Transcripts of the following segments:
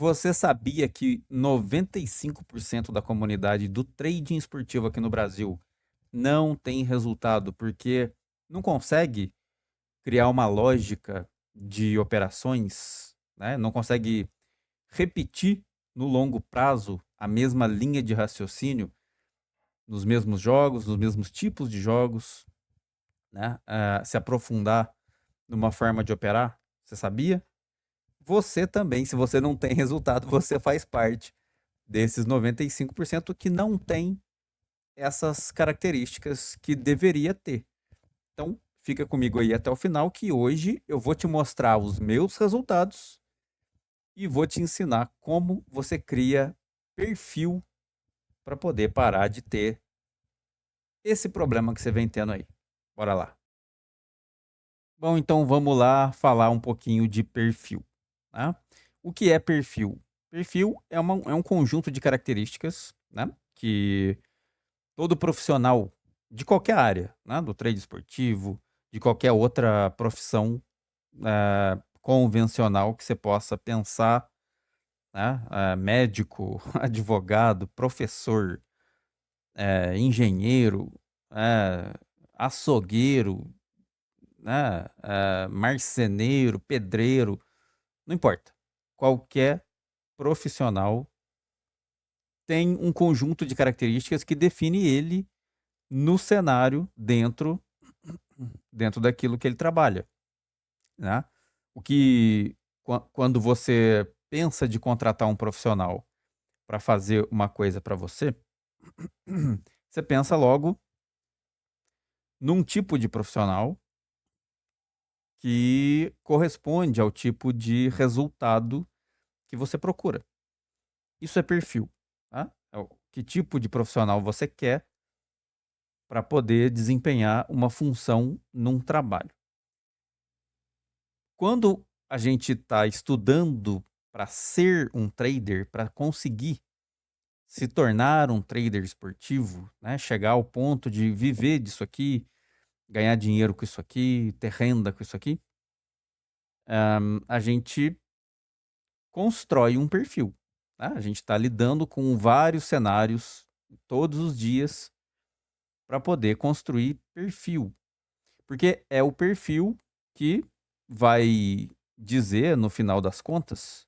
Você sabia que 95% da comunidade do trading esportivo aqui no Brasil não tem resultado porque não consegue criar uma lógica de operações, né? Não consegue repetir no longo prazo a mesma linha de raciocínio nos mesmos jogos, nos mesmos tipos de jogos, né? Se aprofundar numa forma de operar? Você sabia? Você também, se você não tem resultado, você faz parte desses 95% que não tem essas características que deveria ter. Então, fica comigo aí até o final que hoje eu vou te mostrar os meus resultados e vou te ensinar como você cria perfil para poder parar de ter esse problema que você vem tendo aí. Bora lá. Bom, então vamos lá falar um pouquinho de perfil, né? O que é perfil? Perfil é um conjunto de características, né? Que todo profissional de qualquer área, né? Do trade esportivo, de qualquer outra profissão convencional que você possa pensar, né? Médico, advogado, professor, engenheiro, açougueiro, né? Marceneiro, pedreiro, não importa. Qualquer profissional tem um conjunto de características que define ele no cenário dentro daquilo que ele trabalha, né? O que quando você pensa de contratar um profissional para fazer uma coisa para você, você pensa logo num tipo de profissional que corresponde ao tipo de resultado que você procura. Isso é perfil, tá? Que tipo de profissional você quer para poder desempenhar uma função num trabalho. Quando a gente está estudando para ser um trader, para conseguir se tornar um trader esportivo, né, chegar ao ponto de viver disso aqui, ganhar dinheiro com isso aqui, ter renda com isso aqui, a gente constrói um perfil, né? A gente está lidando com vários cenários todos os dias para poder construir perfil. Porque é o perfil que vai dizer, no final das contas,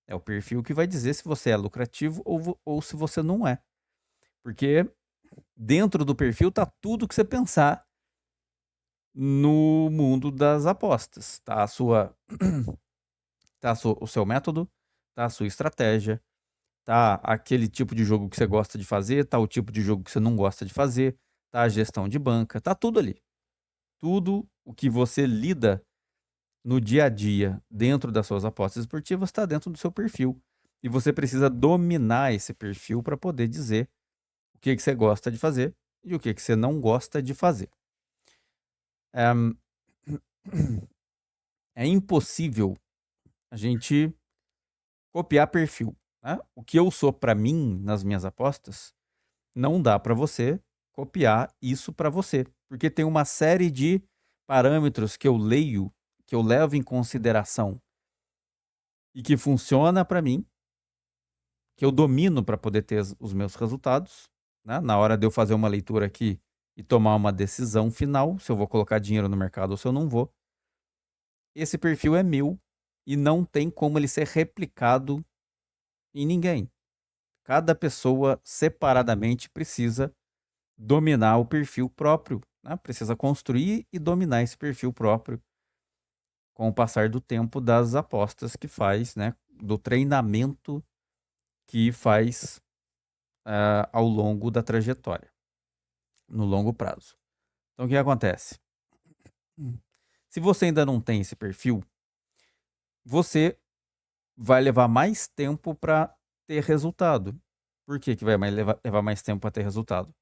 é o perfil que vai dizer se você é lucrativo ou se você não é. Porque dentro do perfil tá tudo que você pensar no mundo das apostas. Tá o seu método, tá a sua estratégia, tá aquele tipo de jogo que você gosta de fazer, tá o tipo de jogo que você não gosta de fazer, tá a gestão de banca, tá tudo ali. Tudo o que você lida no dia a dia, dentro das suas apostas esportivas, está dentro do seu perfil. E você precisa dominar esse perfil para poder dizer o que você gosta de fazer e o que você não gosta de fazer. É, é impossível a gente copiar perfil, né? O que eu sou para mim nas minhas apostas, não dá para você copiar isso para você, porque tem uma série de parâmetros que eu leio, que eu levo em consideração e que funciona para mim, que eu domino para poder ter os meus resultados, né? Na hora de eu fazer uma leitura aqui e tomar uma decisão final, se eu vou colocar dinheiro no mercado ou se eu não vou. Esse perfil é meu e não tem como ele ser replicado em ninguém. Cada pessoa separadamente precisa dominar o perfil próprio, né? Precisa construir e dominar esse perfil próprio com o passar do tempo das apostas que faz, né? Do treinamento que faz ao longo da trajetória, no longo prazo. Então, o que acontece? Se você ainda não tem esse perfil, você vai levar mais tempo para ter resultado. Por que, que vai levar mais tempo para ter resultado?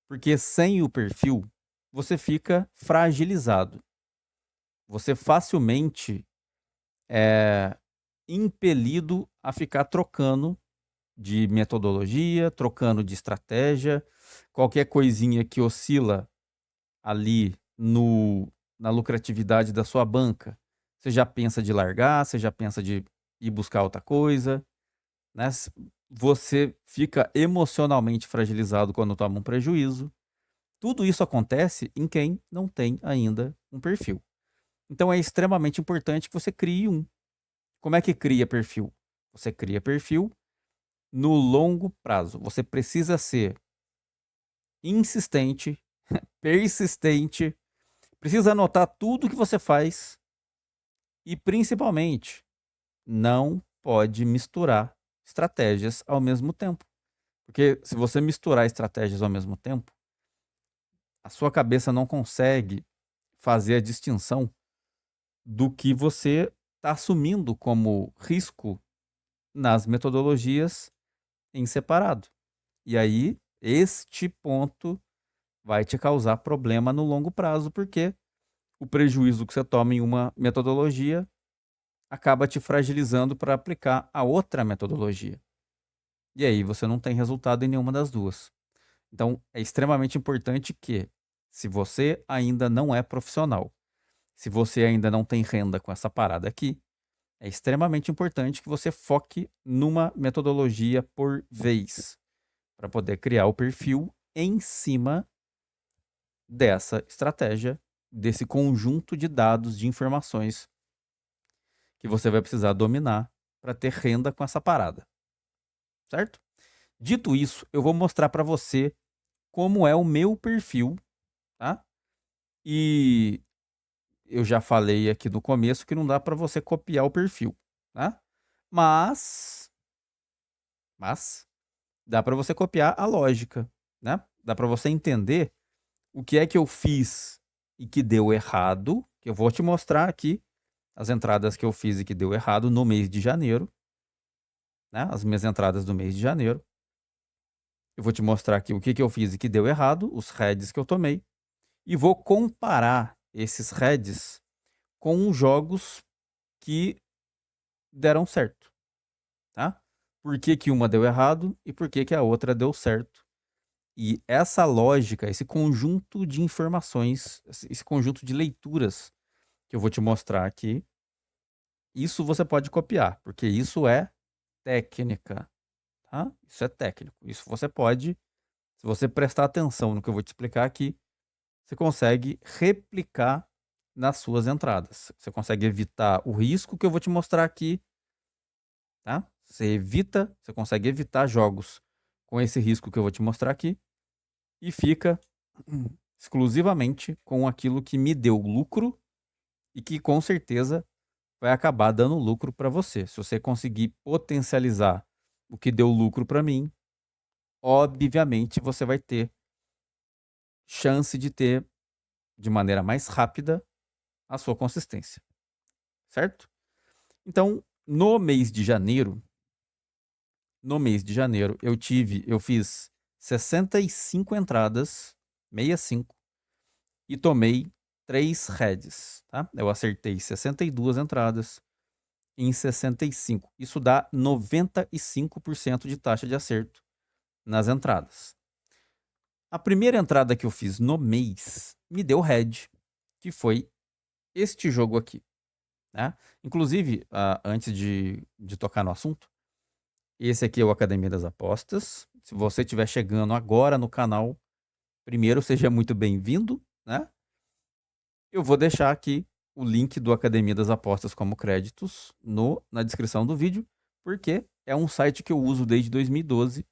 Porque sem o perfil, você fica fragilizado. Você facilmente é impelido a ficar trocando de metodologia, trocando de estratégia, qualquer coisinha que oscila ali na lucratividade da sua banca, você já pensa de largar, você já pensa de ir buscar outra coisa, né? Você fica emocionalmente fragilizado quando toma um prejuízo. Tudo isso acontece em quem não tem ainda um perfil. Então é extremamente importante que você crie um. Como é que cria perfil? Você cria perfil no longo prazo. Você precisa ser insistente, persistente, precisa anotar tudo que você faz e, principalmente, não pode misturar estratégias ao mesmo tempo. Porque se você misturar estratégias ao mesmo tempo, a sua cabeça não consegue fazer a distinção do que você está assumindo como risco nas metodologias em separado. E aí, este ponto vai te causar problema no longo prazo, porque o prejuízo que você toma em uma metodologia acaba te fragilizando para aplicar a outra metodologia. E aí você não tem resultado em nenhuma das duas. Então, é extremamente importante que, se você ainda não é profissional, se você ainda não tem renda com essa parada aqui, é extremamente importante que você foque numa metodologia por vez, para poder criar o perfil em cima dessa estratégia, desse conjunto de dados, de informações que você vai precisar dominar para ter renda com essa parada, certo? Dito isso, eu vou mostrar para você como é o meu perfil, tá? E eu já falei aqui no começo que não dá para você copiar o perfil, tá? Mas, mas dá para você copiar a lógica, né? Dá para você entender o que é que eu fiz e que deu errado, que eu vou te mostrar aqui as entradas que eu fiz e que deu errado no mês de janeiro, né? As minhas entradas do mês de janeiro. Eu vou te mostrar aqui o que eu fiz e que deu errado, os heads que eu tomei, e vou comparar esses heads com jogos que deram certo, tá? Por que que uma deu errado e por que que a outra deu certo. E essa lógica, esse conjunto de informações, esse conjunto de leituras que eu vou te mostrar aqui, isso você pode copiar, porque isso é técnica, tá? Isso é técnico. Isso você pode, se você prestar atenção no que eu vou te explicar aqui, você consegue replicar nas suas entradas. Você consegue evitar o risco que eu vou te mostrar aqui, tá? Você consegue evitar jogos com esse risco que eu vou te mostrar aqui e fica exclusivamente com aquilo que me deu lucro e que com certeza vai acabar dando lucro para você. Se você conseguir potencializar o que deu lucro para mim, obviamente você vai ter chance de ter de maneira mais rápida a sua consistência, certo? Então, no mês de janeiro eu fiz 65 entradas, 65, e tomei 3 heads, tá? Eu acertei 62 entradas em 65. Isso dá 95% de taxa de acerto nas entradas. A primeira entrada que eu fiz no mês me deu head, que foi este jogo aqui, né? Inclusive, antes de tocar no assunto, esse aqui é o Academia das Apostas. Se você estiver chegando agora no canal, primeiro seja muito bem-vindo, né? Eu vou deixar aqui o link do Academia das Apostas como créditos na descrição do vídeo, porque é um site que eu uso desde 2012.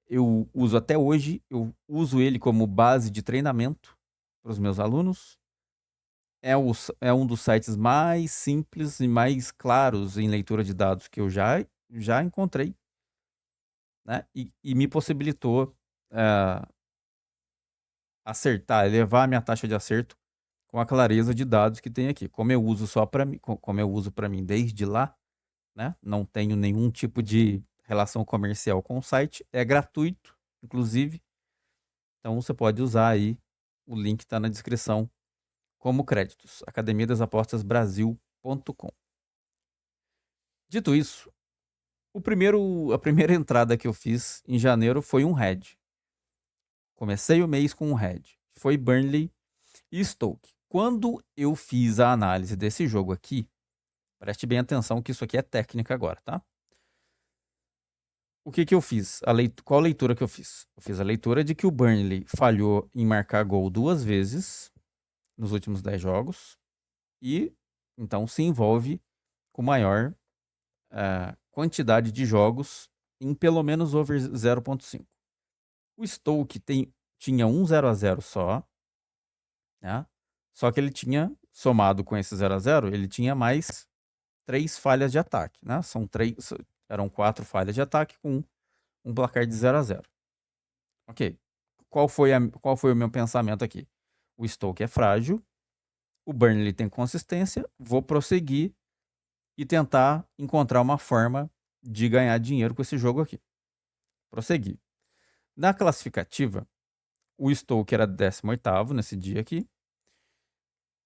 Eu uso até hoje, eu uso ele como base de treinamento para os meus alunos. É um dos sites mais simples e mais claros em leitura de dados que eu já encontrei, né? E me possibilitou acertar, elevar a minha taxa de acerto com a clareza de dados que tem aqui. Como eu uso só para mim, como eu uso para mim desde lá, né? Não tenho nenhum tipo de relação comercial com o site, é gratuito, inclusive. Então você pode usar aí, o link está na descrição como créditos, academiadasapostasbrasil.com. Dito isso, a primeira entrada que eu fiz em janeiro foi um head. Comecei o mês com um head. Foi Burnley e Stoke. Quando eu fiz a análise desse jogo aqui, Preste bem atenção que isso aqui é técnica agora, tá? O que que eu fiz? Qual a leitura que eu fiz? Eu fiz a leitura de que o Burnley falhou em marcar gol 2 vezes nos últimos 10 jogos e então se envolve com maior quantidade de jogos em pelo menos over 0.5. O Stoke tinha um 0-0 só, né? Só que ele tinha, somado com esse 0-0, ele tinha mais 3 falhas de ataque, né? Eram 4 falhas de ataque com um placar de 0-0. Ok. Qual foi o meu pensamento aqui? O Stoke é frágil, o Burnley tem consistência, vou prosseguir e tentar encontrar uma forma de ganhar dinheiro com esse jogo aqui. Prossegui. Na classificativa, o Stoke era 18º nesse dia aqui.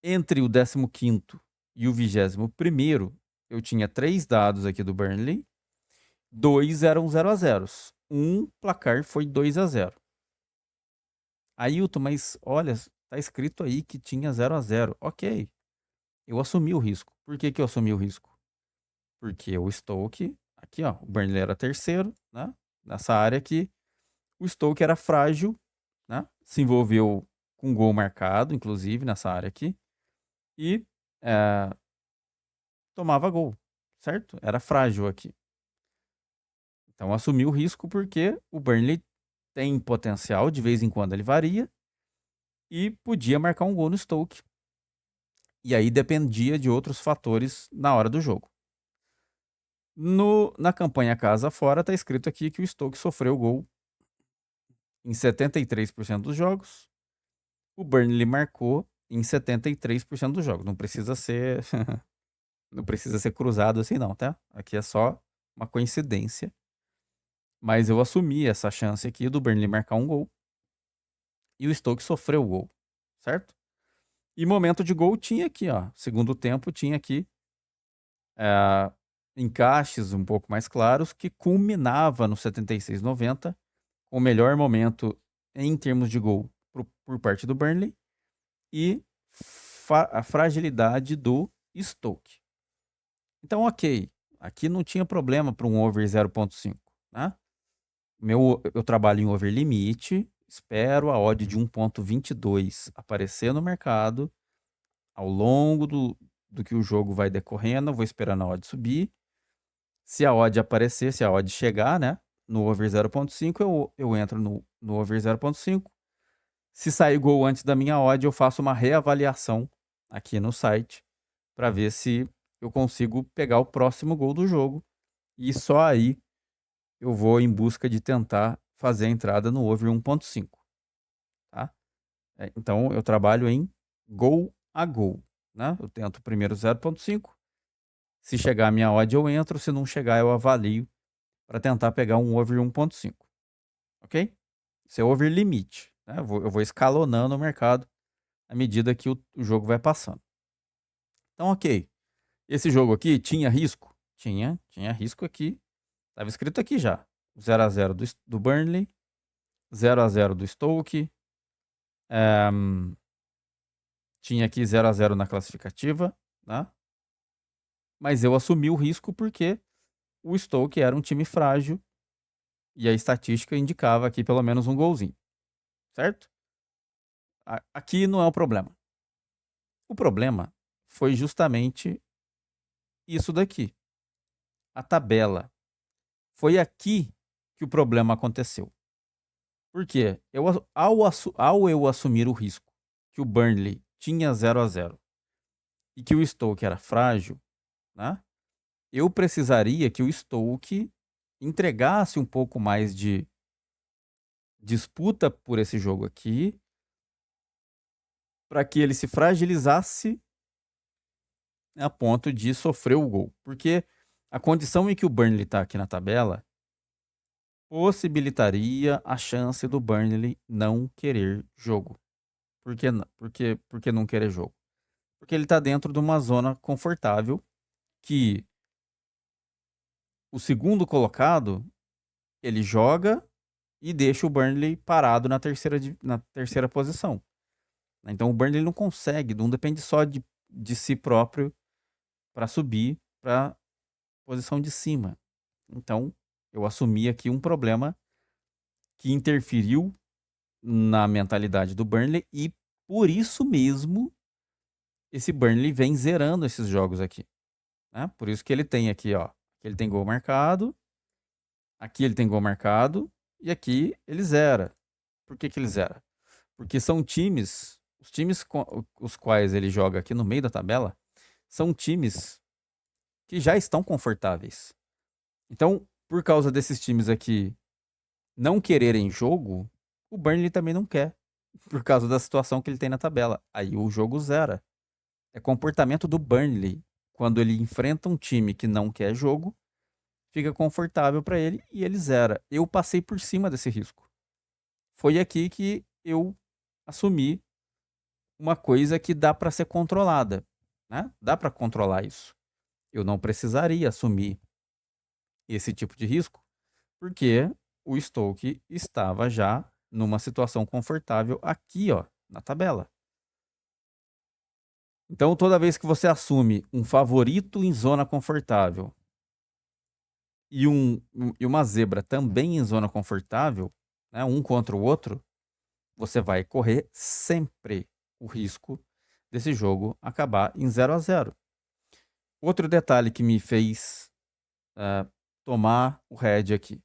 Entre o 15º e o 21º, eu tinha 3 dados aqui do Burnley. 2 eram 0-0. Um placar foi 2-0. Ailton, mas olha, tá escrito aí que tinha 0-0. Ok, eu assumi o risco. Por que que eu assumi o risco? Porque o Stoke, aqui ó, o Burnley era terceiro, né? Nessa área aqui, o Stoke era frágil, né? Se envolveu com gol marcado, inclusive, nessa área aqui. E tomava gol, certo? Era frágil aqui. Então assumi o risco porque o Burnley tem potencial, de vez em quando ele varia, e podia marcar um gol no Stoke. E aí dependia de outros fatores na hora do jogo. Na campanha casa fora, tá escrito aqui que o Stoke sofreu gol em 73% dos jogos. O Burnley marcou em 73% dos jogos. Não precisa ser não precisa ser cruzado assim não, tá? Aqui é só uma coincidência. Mas eu assumi essa chance aqui do Burnley marcar um gol. E o Stoke sofreu o gol, certo? E momento de gol tinha aqui, ó. Segundo tempo tinha aqui encaixes um pouco mais claros que culminava no 76-90, com o melhor momento em termos de gol por parte do Burnley e a fragilidade do Stoke. Então, ok, aqui não tinha problema para um over 0.5, né? Eu trabalho em over limite, espero a odd de 1.22 aparecer no mercado ao longo do que o jogo vai decorrendo, eu vou esperando a odd subir. Se a odd aparecer, se a odd chegar, né, no over 0.5, eu entro no over 0.5. Se sair gol antes da minha odd, eu faço uma reavaliação aqui no site para ver se eu consigo pegar o próximo gol do jogo. E só aí eu vou em busca de tentar fazer a entrada no over 1.5. Tá? Então eu trabalho em gol a gol. Né? Eu tento primeiro 0.5. Se chegar a minha odd, eu entro. Se não chegar, eu avalio para tentar pegar um over 1.5. Ok? Isso é over limite. Né? Eu vou escalonando o mercado à medida que o jogo vai passando. Então, ok. Esse jogo aqui tinha risco? Tinha risco aqui. Estava escrito aqui já. 0-0 do Burnley, 0-0 do Stoke. Tinha aqui 0-0 na classificativa, né? Mas eu assumi o risco porque o Stoke era um time frágil e a estatística indicava aqui pelo menos um golzinho, certo? Aqui não é o problema. O problema foi justamente isso daqui. A tabela. Foi aqui que o problema aconteceu. Por quê? Ao eu assumir o risco que o Burnley tinha 0-0 e que o Stoke era frágil, né? Eu precisaria que o Stoke entregasse um pouco mais de disputa por esse jogo aqui, para que ele se fragilizasse a ponto de sofrer o gol. Porque a condição em que o Burnley está aqui na tabela possibilitaria a chance do Burnley não querer jogo. Por que não? Porque não querer jogo? Porque ele está dentro de uma zona confortável que o segundo colocado ele joga e deixa o Burnley parado na terceira posição. Então o Burnley não consegue, não depende só de si próprio para subir para posição de cima. Então, eu assumi aqui um problema que interferiu na mentalidade do Burnley e por isso mesmo esse Burnley vem zerando esses jogos aqui, né? Por isso que ele tem aqui, ó, ele tem gol marcado, aqui ele tem gol marcado e aqui ele zera. Por que que ele zera? Porque são times, os times com os quais ele joga aqui no meio da tabela, são times que já estão confortáveis. Então, por causa desses times aqui não quererem jogo, o Burnley também não quer, por causa da situação que ele tem na tabela. Aí o jogo zera. É comportamento do Burnley. Quando ele enfrenta um time que não quer jogo, fica confortável para ele e ele zera. Eu passei por cima desse risco. Foi aqui que eu assumi uma coisa que dá para ser controlada, né? Dá para controlar isso. Eu não precisaria assumir esse tipo de risco, porque o Stoke estava já numa situação confortável aqui, ó, na tabela. Então, toda vez que você assume um favorito em zona confortável e uma zebra também em zona confortável, né, um contra o outro, você vai correr sempre o risco desse jogo acabar em 0-0. Outro detalhe que me fez tomar o head aqui,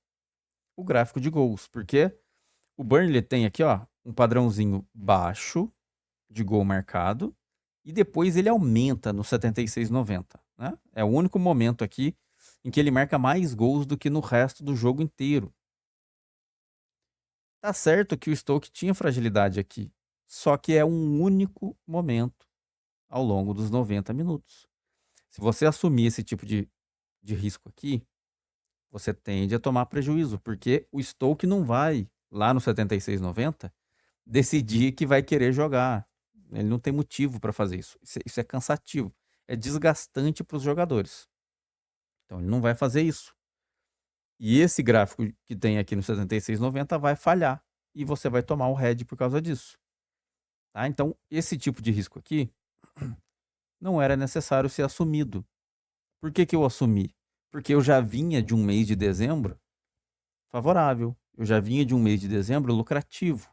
o gráfico de gols, porque o Burnley tem aqui, ó, um padrãozinho baixo de gol marcado e depois ele aumenta no 76,90, né? É o único momento aqui em que ele marca mais gols do que no resto do jogo inteiro. Tá certo que o Stoke tinha fragilidade aqui, só que é um único momento ao longo dos 90 minutos. Se você assumir esse tipo de risco aqui, você tende a tomar prejuízo, porque o Stoke não vai, lá no 76,90, decidir que vai querer jogar. Ele não tem motivo para fazer isso. Isso é cansativo. É desgastante para os jogadores. Então ele não vai fazer isso. E esse gráfico que tem aqui no 76,90 vai falhar. E você vai tomar o head por causa disso. Tá? Então, esse tipo de risco aqui não era necessário ser assumido. Por que que eu assumi? Porque eu já vinha de um mês de dezembro favorável. Eu já vinha de um mês de dezembro lucrativo.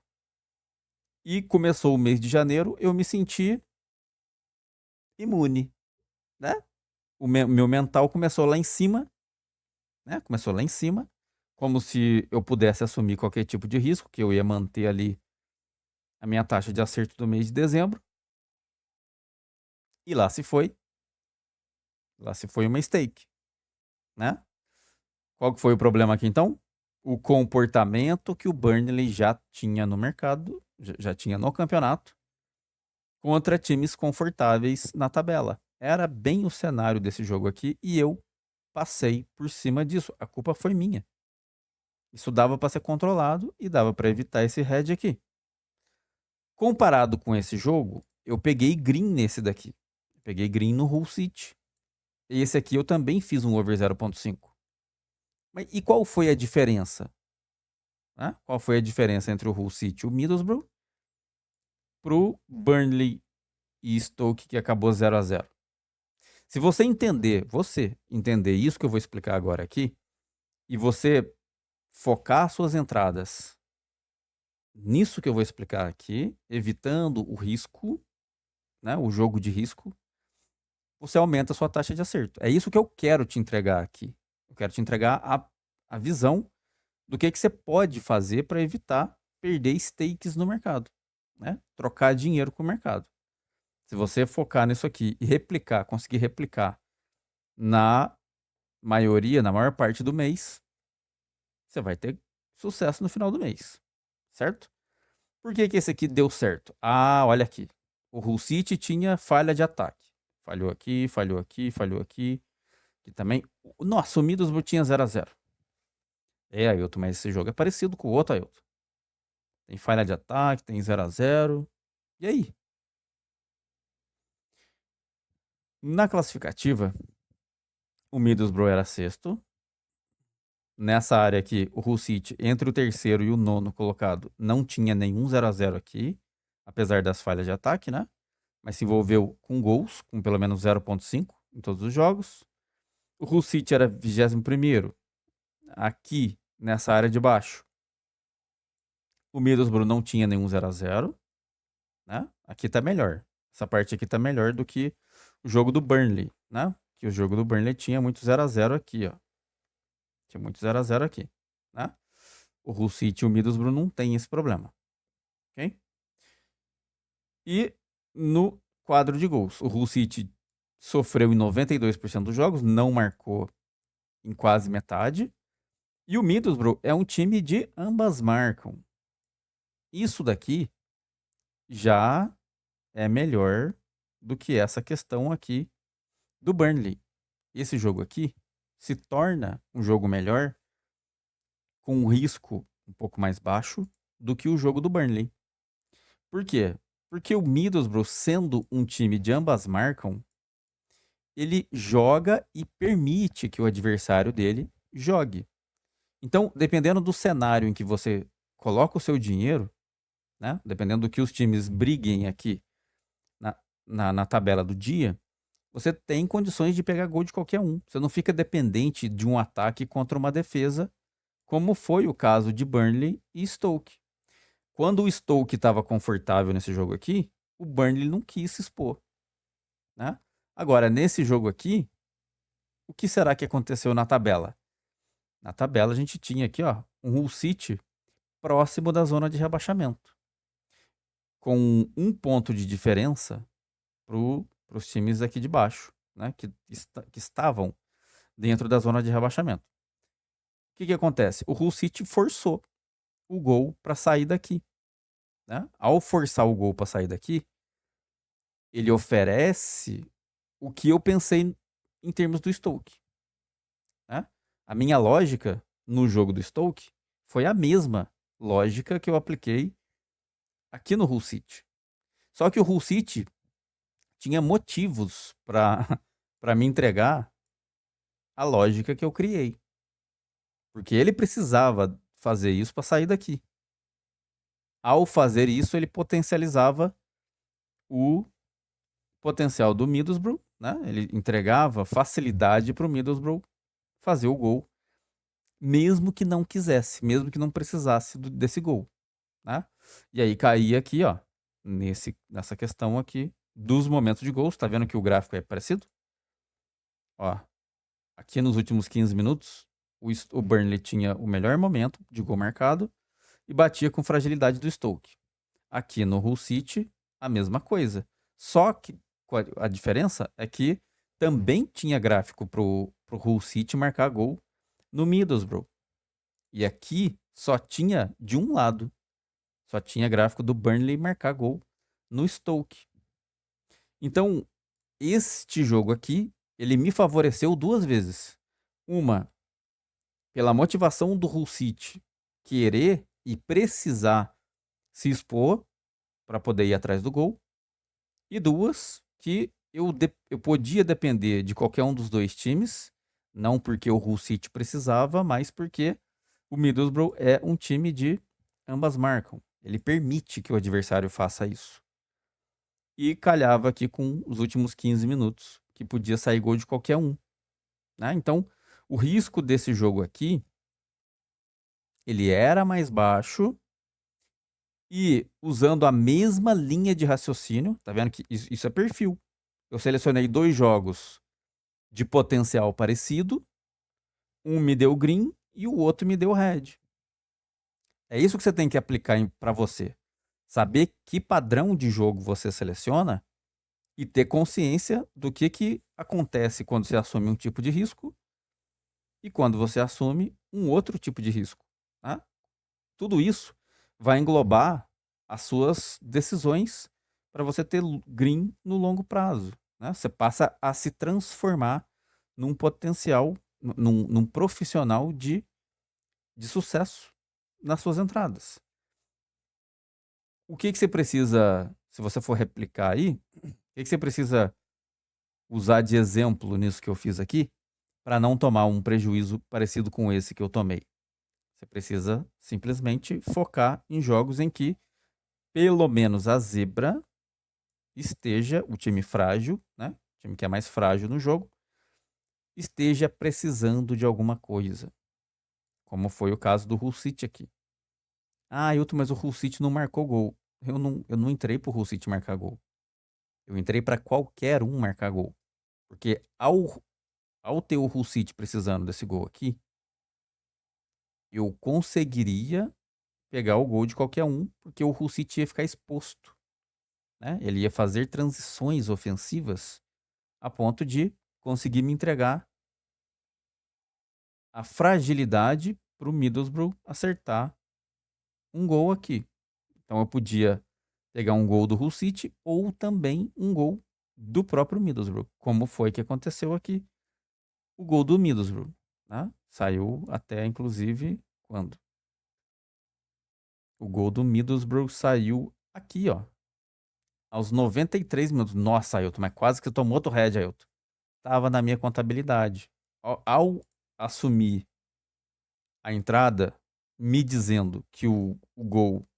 E começou o mês de janeiro, eu me senti imune, né? O meu mental começou lá em cima, né? Começou lá em cima, como se eu pudesse assumir qualquer tipo de risco, que eu ia manter ali a minha taxa de acerto do mês de dezembro. E lá se foi. Lá se foi uma stake, né? Qual que foi o problema aqui então? O comportamento que o Burnley já tinha no mercado, já tinha no campeonato, contra times confortáveis na tabela. Era bem o cenário desse jogo aqui e eu passei por cima disso. A culpa foi minha. Isso dava para ser controlado e dava para evitar esse head aqui. Comparado com esse jogo, eu peguei green nesse daqui. Eu peguei green no Hull City. E esse aqui eu também fiz um over 0.5. E qual foi a diferença? Qual foi a diferença entre o Hull City e o Middlesbrough pro Burnley e Stoke, que acabou 0-0? Se você entender isso que eu vou explicar agora aqui, e você focar suas entradas nisso que eu vou explicar aqui, evitando o risco, né, o jogo de risco, você aumenta a sua taxa de acerto. É isso que eu quero te entregar aqui. Eu quero te entregar a visão do que você pode fazer para evitar perder stakes no mercado, né? Trocar dinheiro com o mercado. Se você focar nisso aqui e replicar, conseguir replicar na maior parte do mês, você vai ter sucesso no final do mês, certo? Por que que esse aqui deu certo? Ah, olha aqui. O Hull City tinha falha de ataque. Falhou aqui, falhou aqui, falhou aqui. E também, nossa, o Middlesbrough tinha 0-0. Ailton, mas esse jogo é parecido com o outro, Ailton. Tem falha de ataque, tem 0-0. E aí? Na classificativa, o Middlesbrough era sexto. Nessa área aqui, o Hull City, entre o terceiro e o nono colocado, não tinha nenhum 0-0 aqui, apesar das falhas de ataque, né? Mas se envolveu com gols, com pelo menos 0.5 em todos os jogos. O Hull City era 21º. Aqui, nessa área de baixo, o Middlesbrough não tinha nenhum 0-0, né? Aqui tá melhor. Essa parte aqui tá melhor do que o jogo do Burnley, né? Que o jogo do Burnley tinha muito 0-0 aqui, ó. Tinha muito 0-0 aqui, né? O Hull City e o Middlesbrough não tem esse problema, ok? E no quadro de gols, o Hull City sofreu em 92% dos jogos, não marcou em quase metade. E o Middlesbrough é um time de ambas marcam. Isso daqui já é melhor do que essa questão aqui do Burnley. Esse jogo aqui se torna um jogo melhor com um risco um pouco mais baixo do que o jogo do Burnley. Por quê? Porque o Middlesbrough, sendo um time de ambas marcam, ele joga e permite que o adversário dele jogue. Então, dependendo do cenário em que você coloca o seu dinheiro, né? Dependendo do que os times briguem aqui na tabela do dia, você tem condições de pegar gol de qualquer um. Você não fica dependente de um ataque contra uma defesa, como foi o caso de Burnley e Stoke. Quando o Stoke estava confortável nesse jogo aqui, o Burnley não quis se expor, né? Agora, nesse jogo aqui, o que será que aconteceu na tabela? Na tabela a gente tinha aqui, ó, um Hull City próximo da zona de rebaixamento, com 1 ponto de diferença para os times aqui de baixo, né, que estavam dentro da zona de rebaixamento. O que acontece? O Hull City forçou o gol para sair daqui, né? Ao forçar o gol para sair daqui, ele oferece o que eu pensei em termos do Stoke, né? A minha lógica no jogo do Stoke foi a mesma lógica que eu apliquei aqui no Hull City. Só que o Hull City tinha motivos para me entregar a lógica que eu criei. Porque ele precisava fazer isso para sair daqui. Ao fazer isso, ele potencializava o potencial do Middlesbrough, né? Ele entregava facilidade para o Middlesbrough fazer o gol, mesmo que não quisesse, mesmo que não precisasse desse gol, né? E aí caía aqui, ó, nessa questão aqui dos momentos de gols. Tá vendo que o gráfico é parecido? Ó, aqui nos últimos 15 minutos, o Burnley tinha o melhor momento de gol marcado e batia com fragilidade do Stoke. Aqui no Hull City, a mesma coisa. Só que a diferença é que também tinha gráfico pro Hull City marcar gol no Middlesbrough. E aqui só tinha de um lado. Só tinha gráfico do Burnley marcar gol no Stoke. Então, este jogo aqui, ele me favoreceu 2 vezes. Uma, pela motivação do Hull City querer e precisar se expor para poder ir atrás do gol. E 2, que eu podia depender de qualquer um dos 2 times, não porque o Hull City precisava, mas porque o Middlesbrough é um time de ambas marcam. Ele permite que o adversário faça isso. E calhava aqui com os últimos 15 minutos, que podia sair gol de qualquer um, né? Então, o risco desse jogo aqui, ele era mais baixo e usando a mesma linha de raciocínio, tá vendo que isso é perfil. Eu selecionei 2 jogos de potencial parecido, um me deu green e o outro me deu red. É isso que você tem que aplicar para você. Saber que padrão de jogo você seleciona e ter consciência do que acontece quando você assume um tipo de risco e quando você assume um outro tipo de risco, tá? Tudo isso vai englobar as suas decisões para você ter green no longo prazo, né? Você passa a se transformar num potencial, num profissional de sucesso nas suas entradas. O que você precisa, se você for replicar aí, o que você precisa usar de exemplo nisso que eu fiz aqui para não tomar um prejuízo parecido com esse que eu tomei? Você precisa simplesmente focar em jogos em que pelo menos a zebra esteja, o time frágil, né? O time que é mais frágil no jogo, esteja precisando de alguma coisa, como foi o caso do Hull City aqui. Ah, Hilton, mas o Hull City não marcou gol. Eu não entrei pro Hull City marcar gol. Eu entrei para qualquer um marcar gol. Porque ao ter o Hull City precisando desse gol aqui, eu conseguiria pegar o gol de qualquer um, porque o Hull City ia ficar exposto, né? Ele ia fazer transições ofensivas a ponto de conseguir me entregar a fragilidade para o Middlesbrough acertar um gol aqui. Então eu podia pegar um gol do Hull City ou também um gol do próprio Middlesbrough, como foi que aconteceu aqui. O gol do Middlesbrough, né? Saiu até, inclusive, quando? O gol do Middlesbrough saiu aqui, ó. Aos 93 minutos. Nossa, Ailton, mas quase que tomou outro head, Ailton. Tava na minha contabilidade. Ao assumir a entrada, me dizendo que o gol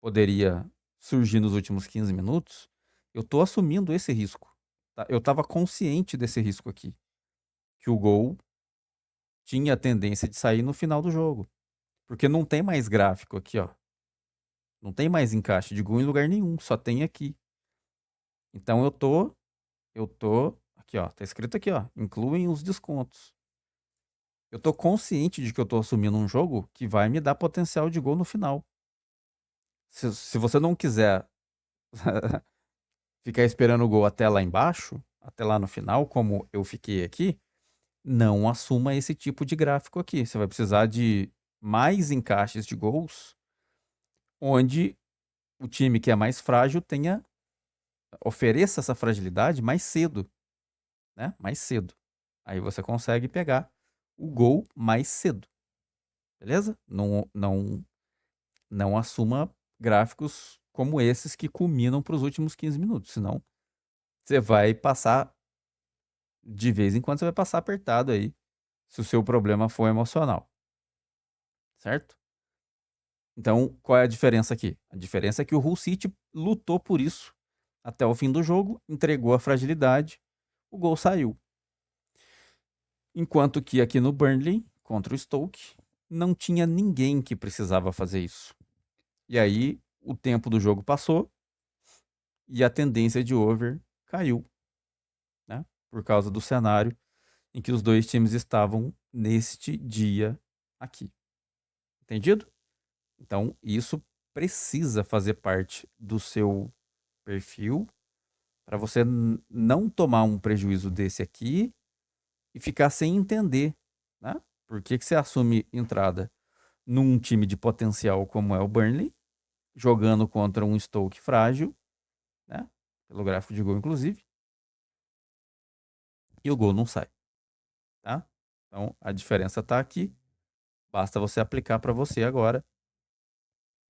poderia surgir nos últimos 15 minutos, eu tô assumindo esse risco. Tá? Eu tava consciente desse risco aqui. Que o gol tinha a tendência de sair no final do jogo. Porque não tem mais gráfico aqui, ó. Não tem mais encaixe de gol em lugar nenhum, só tem aqui. Então eu tô, aqui ó, tá escrito aqui ó, incluem os descontos. Eu tô consciente de que eu tô assumindo um jogo que vai me dar potencial de gol no final. Se você não quiser ficar esperando o gol até lá embaixo, até lá no final, como eu fiquei aqui, não assuma esse tipo de gráfico aqui. Você vai precisar de mais encaixes de gols, onde o time que é mais frágil ofereça essa fragilidade mais cedo, né? Mais cedo. Aí você consegue pegar o gol mais cedo, beleza? Não assuma gráficos como esses que culminam para os últimos 15 minutos, senão você vai passar, de vez em quando você vai passar apertado aí, se o seu problema for emocional, certo? Então, qual é a diferença aqui? A diferença é que o Hull City lutou por isso até o fim do jogo, entregou a fragilidade, o gol saiu. Enquanto que aqui no Burnley, contra o Stoke, não tinha ninguém que precisava fazer isso. E aí o tempo do jogo passou e a tendência de over caiu, né? Por causa do cenário em que os dois times estavam neste dia aqui. Entendido? Então, isso precisa fazer parte do seu perfil para você não tomar um prejuízo desse aqui e ficar sem entender, né? Por que você assume entrada num time de potencial como é o Burnley, jogando contra um Stoke frágil, né? Pelo gráfico de gol, inclusive, e o gol não sai, tá? Então, a diferença está aqui. Basta você aplicar para você agora,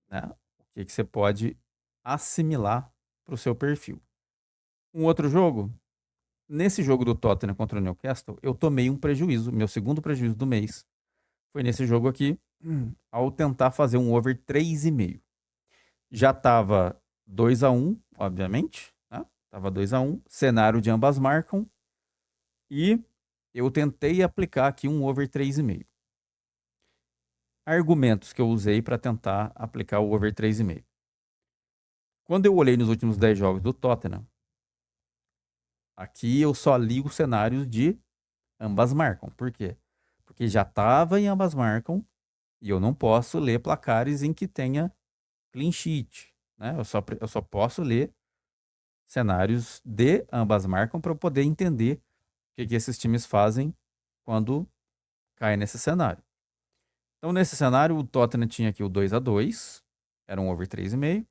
né? O que você pode assimilar para o seu perfil. Um outro jogo, nesse jogo do Tottenham contra o Newcastle, eu tomei um prejuízo, meu segundo prejuízo do mês. Foi nesse jogo aqui, ao tentar fazer um over 3,5. Já estava 2-1, obviamente, né? Tava 2-1, cenário de ambas marcam, e eu tentei aplicar aqui um over 3,5. Argumentos que eu usei para tentar aplicar o over 3,5. Quando eu olhei nos últimos 10 jogos do Tottenham, aqui eu só li os cenários de ambas marcam. Por quê? Porque já estava em ambas marcam e eu não posso ler placares em que tenha clean sheet, né? Eu só posso ler cenários de ambas marcam para eu poder entender o que esses times fazem quando caem nesse cenário. Então, nesse cenário, o Tottenham tinha aqui o 2-2, era um over 3,5.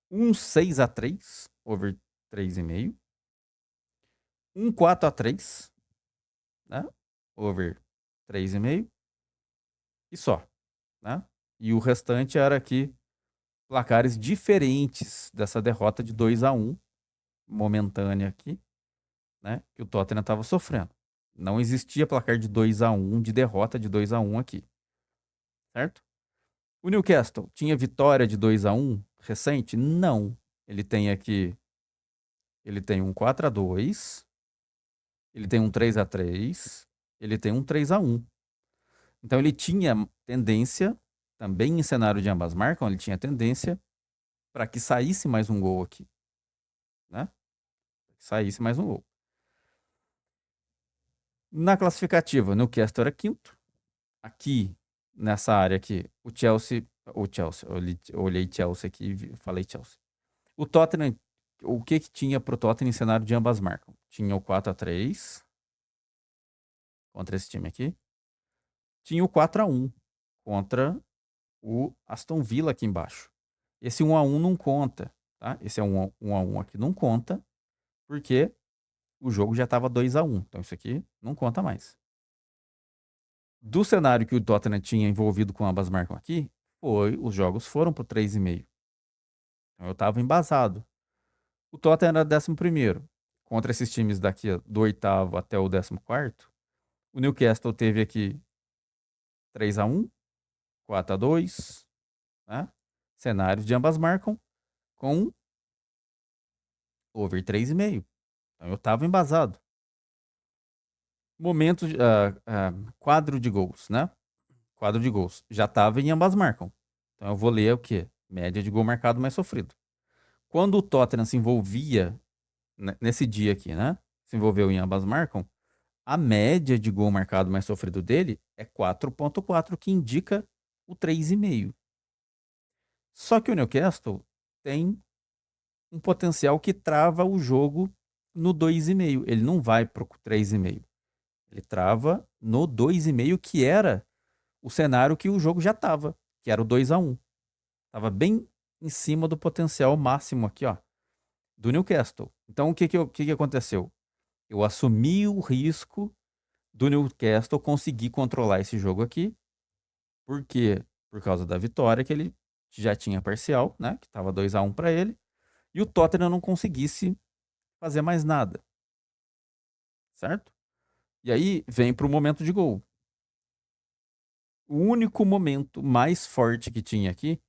Um 6-3, over 3,5. Um 4-3, né? Over 3,5. E só, né? E o restante era aqui placares diferentes dessa derrota de 2-1 momentânea aqui, né? Que o Tottenham estava sofrendo. Não existia placar de 2-1, de derrota de 2-1 aqui, certo? O Newcastle tinha vitória de 2-1 recente? Não. Ele tem aqui, ele tem um 4-2 ele tem um 3-3, ele tem um 3-1. Então ele tinha tendência, também em cenário de ambas marcam, ele tinha tendência para que saísse mais um gol aqui, né? Saísse mais um gol. Na classificativa, o Newcastle era quinto. Aqui, nessa área aqui, o Chelsea, eu olhei Chelsea aqui e falei Chelsea. O Tottenham, o que tinha pro Tottenham em cenário de ambas marcam? Tinha o 4-3 contra esse time aqui. Tinha o 4-1 contra o Aston Villa aqui embaixo. Esse 1-1 não conta, tá? Esse é 1-1 aqui não conta, porque o jogo já estava 2-1. Então isso aqui não conta mais. Do cenário que o Tottenham tinha envolvido com ambas marcam aqui, os jogos foram pro 3,5. Então eu estava embasado. O Tottenham era 11º. Contra esses times daqui do 8º até o 14º, o Newcastle teve aqui 3-1, 4-2, né? Cenários de ambas marcam com over 3,5. Então eu estava embasado. Momento, quadro de gols, né? Quadro de gols. Já estava em ambas marcam. Então eu vou ler o quê? Média de gol marcado mais sofrido. Quando o Tottenham se envolvia, nesse dia aqui, né? Se envolveu em ambas marcam, a média de gol marcado mais sofrido dele é 4,4, que indica o 3,5. Só que o Newcastle tem um potencial que trava o jogo no 2,5. Ele não vai pro 3,5. Ele trava no 2,5, que era o cenário que o jogo já estava, que era o 2-1. Estava bem em cima do potencial máximo aqui, ó, do Newcastle. Então, o que aconteceu? Eu assumi o risco do Newcastle conseguir controlar esse jogo aqui, porque por causa da vitória que ele já tinha parcial, né, que estava 2-1 para ele, e o Tottenham não conseguisse fazer mais nada. Certo? E aí vem para o momento de gol. O único momento mais forte que tinha aqui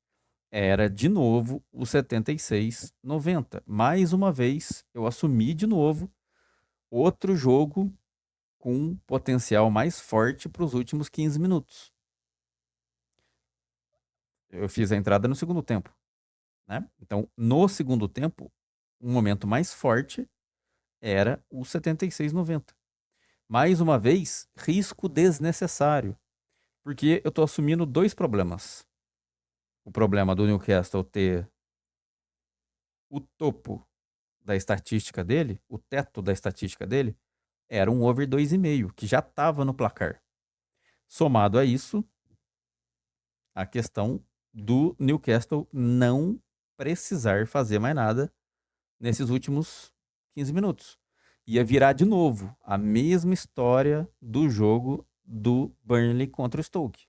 era, de novo, o 76-90. Mais uma vez, eu assumi de novo outro jogo com potencial mais forte para os últimos 15 minutos. Eu fiz a entrada no segundo tempo, né? Então, no segundo tempo, um momento mais forte era o 76-90. Mais uma vez, risco desnecessário, porque eu estou assumindo dois problemas. O problema do Newcastle ter o topo da estatística dele, o teto da estatística dele, era um over 2,5, que já estava no placar. Somado a isso, a questão do Newcastle não precisar fazer mais nada nesses últimos 15 minutos. Ia virar de novo a mesma história do jogo do Burnley contra o Stoke.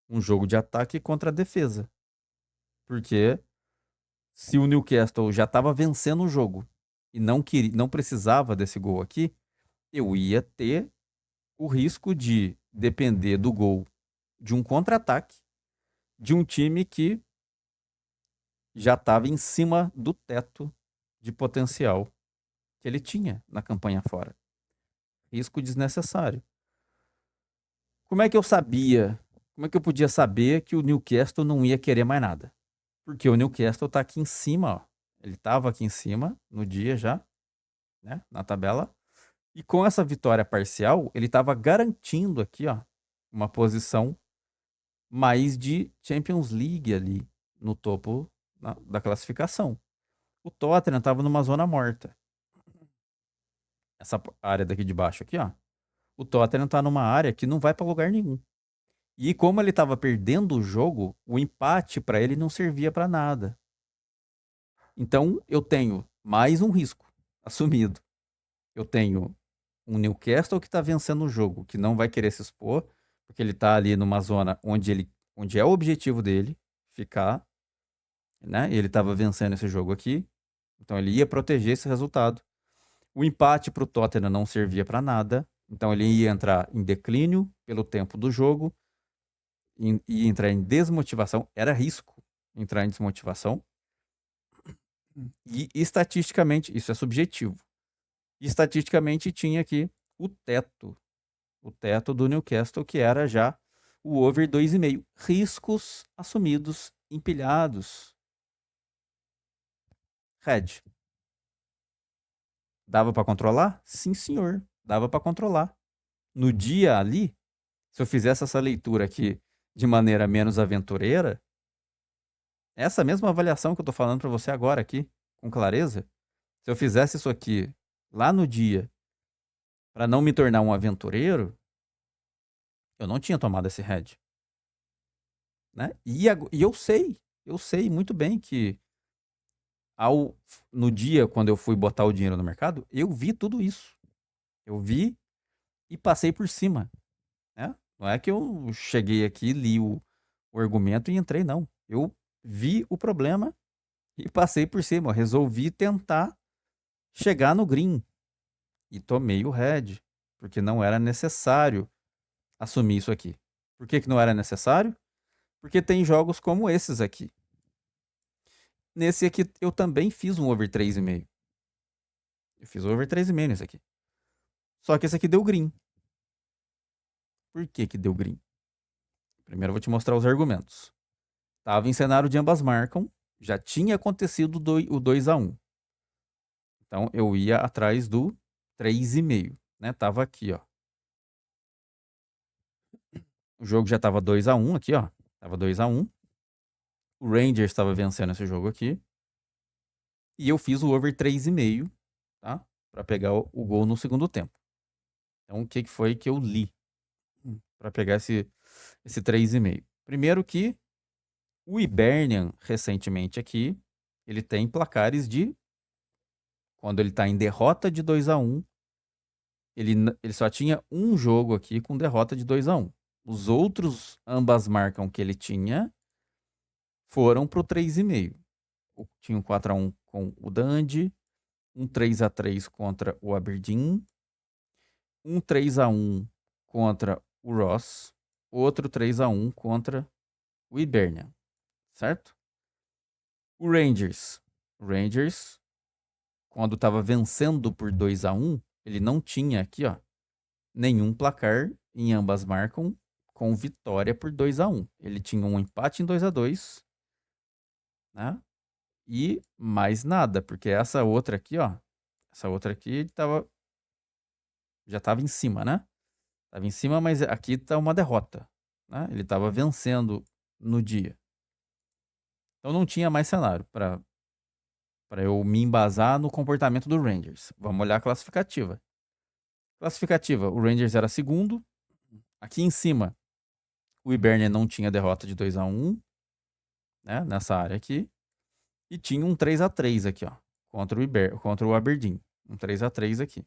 Um jogo de ataque contra a defesa. Porque se o Newcastle já estava vencendo o jogo e não precisava desse gol aqui, eu ia ter o risco de depender do gol de um contra-ataque de um time que já estava em cima do teto de potencial que ele tinha na campanha fora. Risco desnecessário. Como é que eu sabia? Como é que eu podia saber que o Newcastle não ia querer mais nada? Porque o Newcastle está aqui em cima, ó. Ele estava aqui em cima no dia já, né, na tabela. E com essa vitória parcial, ele estava garantindo aqui, ó, uma posição mais de Champions League ali no topo da classificação. O Tottenham estava numa zona morta. Essa área daqui de baixo aqui, ó. O Tottenham está numa área que não vai para lugar nenhum. E como ele estava perdendo o jogo, o empate para ele não servia para nada. Então eu tenho mais um risco assumido. Eu tenho um Newcastle que está vencendo o jogo, que não vai querer se expor, porque ele está ali numa zona onde é o objetivo dele ficar, né? E ele estava vencendo esse jogo aqui, então ele ia proteger esse resultado. O empate para o Tottenham não servia para nada, então ele ia entrar em declínio pelo tempo do jogo, ia entrar em desmotivação, era risco entrar em desmotivação. E estatisticamente, isso é subjetivo. Estatisticamente tinha aqui o teto. O teto do Newcastle, que era já o over 2,5. Riscos assumidos, empilhados. Red. Dava para controlar? Sim, senhor. Dava para controlar. No dia ali, se eu fizesse essa leitura aqui de maneira menos aventureira, essa mesma avaliação que eu tô falando para você agora aqui, com clareza, se eu fizesse isso aqui lá no dia, para não me tornar um aventureiro, eu não tinha tomado esse head, né? E eu sei muito bem que no dia quando eu fui botar o dinheiro no mercado, eu vi tudo isso. Eu vi e passei por cima, né? Não é que eu cheguei aqui, li o argumento e entrei, não. Eu vi o problema e passei por cima. Eu resolvi tentar chegar no green e tomei o red, porque não era necessário assumir isso aqui. Por que não era necessário? Porque tem jogos como esses aqui. Nesse aqui eu também fiz um over 3,5. Eu fiz over 3,5 nesse aqui. Só que esse aqui deu green. Por que deu green? Primeiro eu vou te mostrar os argumentos. Tava em cenário de ambas marcam, já tinha acontecido o 2-1. Então eu ia atrás do 3,5, né? Tava aqui, ó. O jogo já tava 2-1 aqui, ó. Tava 2-1. O Rangers estava vencendo esse jogo aqui. E eu fiz o over 3,5, tá? Para pegar o gol no segundo tempo. Então o que foi que eu li para pegar esse 3,5? Primeiro que o Hibernian recentemente aqui, ele tem placares de quando ele tá em derrota de 2-1, ele só tinha um jogo aqui com derrota de 2-1. Os outros ambas marcam que ele tinha foram pro 3,5. Tinha um 4-1 com o Dundee, um 3-3 contra o Aberdeen, um 3-1 contra o Ross, outro 3-1 contra o Hibernian, certo? O Rangers, quando estava vencendo por 2-1, ele não tinha aqui, ó, nenhum placar em ambas marcam com vitória por 2-1. Ele tinha um empate em 2-2, né? E mais nada, porque essa outra aqui, ó, essa outra aqui já estava em cima, né? Tava em cima, mas aqui tá uma derrota, né? Ele estava vencendo no dia. Então não tinha mais cenário para eu me embasar no comportamento do Rangers. Vamos olhar a classificativa. Classificativa, o Rangers era segundo. Aqui em cima, o Hibernian não tinha derrota de 2-1, né, nessa área aqui. E tinha um 3-3 aqui, ó, contra o Aberdeen. Um 3-3 aqui.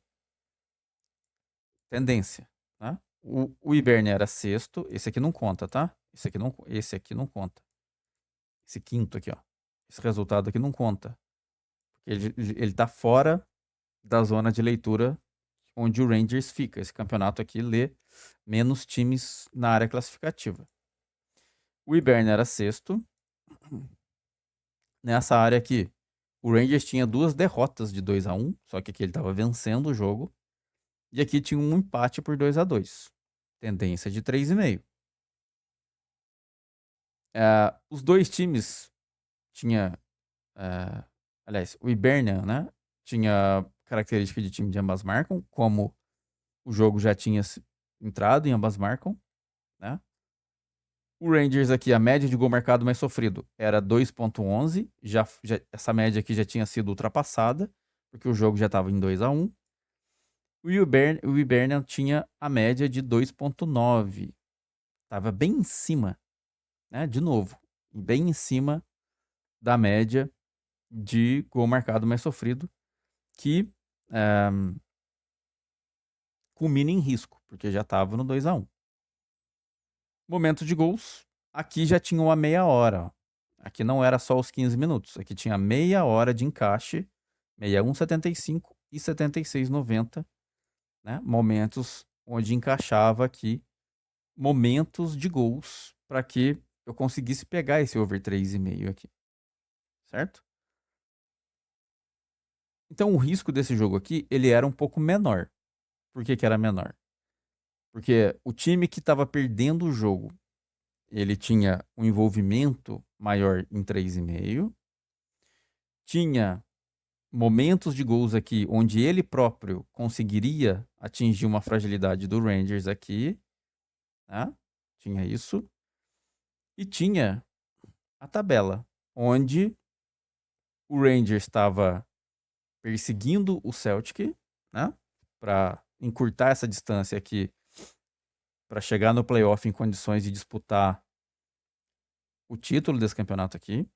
Tendência, né? O Hibernian era sexto. Esse aqui não conta, tá? Esse aqui não conta. Esse quinto aqui, ó. Esse resultado aqui não conta. Ele tá fora da zona de leitura onde o Rangers fica. Esse campeonato aqui lê menos times na área classificativa. O Hibernian era sexto. Nessa área aqui, o Rangers tinha 2 derrotas de 2-1, só que aqui ele estava vencendo o jogo. E aqui tinha um empate por 2-2. Tendência de 3,5. Os dois times tinha, aliás, o Hibernian, né, tinha característica de time de ambas marcam, como o jogo já tinha entrado em ambas marcam, né? O Rangers aqui, a média de gol marcado mais sofrido era 2,11. Essa média aqui já tinha sido ultrapassada, porque o jogo já estava em 2-1. O Hibernian tinha a média de 2,9. Estava bem em cima, né? De novo, bem em cima da média de gol marcado mais sofrido, que culmina em risco, porque já estava no 2-1. Momento de gols, aqui já tinha uma meia hora. Ó. Aqui não era só os 15 minutos, aqui tinha meia hora de encaixe, 61,75 e 76,90, né? Momentos onde encaixava aqui momentos de gols para que eu conseguisse pegar esse over 3,5 aqui, certo? Então o risco desse jogo aqui, ele era um pouco menor, Por que que era menor? Porque o time que estava perdendo o jogo, ele tinha um envolvimento maior em 3,5. Tinha momentos de gols aqui onde ele próprio conseguiria atingir uma fragilidade do Rangers aqui, né? Tinha isso. E tinha a tabela, onde o Rangers estava perseguindo o Celtic, né? Para encurtar essa distância aqui, para chegar no playoff em condições de disputar o título desse campeonato aqui.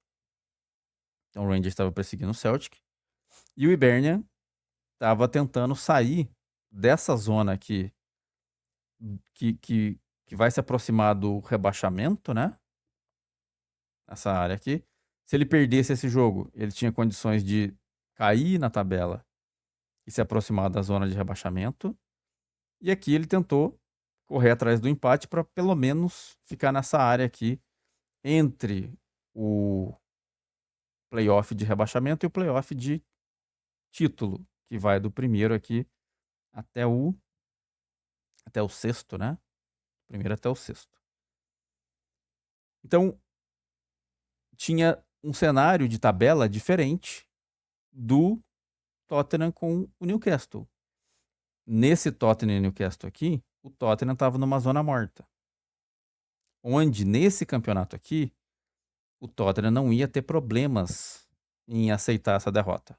Então o Rangers estava perseguindo o Celtic. E o Hibernian estava tentando sair dessa zona aqui que vai se aproximar do rebaixamento, né? Essa área aqui. Se ele perdesse esse jogo, ele tinha condições de cair na tabela e se aproximar da zona de rebaixamento. E aqui ele tentou correr atrás do empate para pelo menos ficar nessa área aqui entre o playoff de rebaixamento e o playoff de título, que vai do primeiro aqui até o sexto, né? Primeiro até o sexto. Então, tinha um cenário de tabela diferente do Tottenham com o Newcastle. Nesse Tottenham e Newcastle aqui, o Tottenham estava numa zona morta. Onde, nesse campeonato aqui, o Tottenham não ia ter problemas em aceitar essa derrota.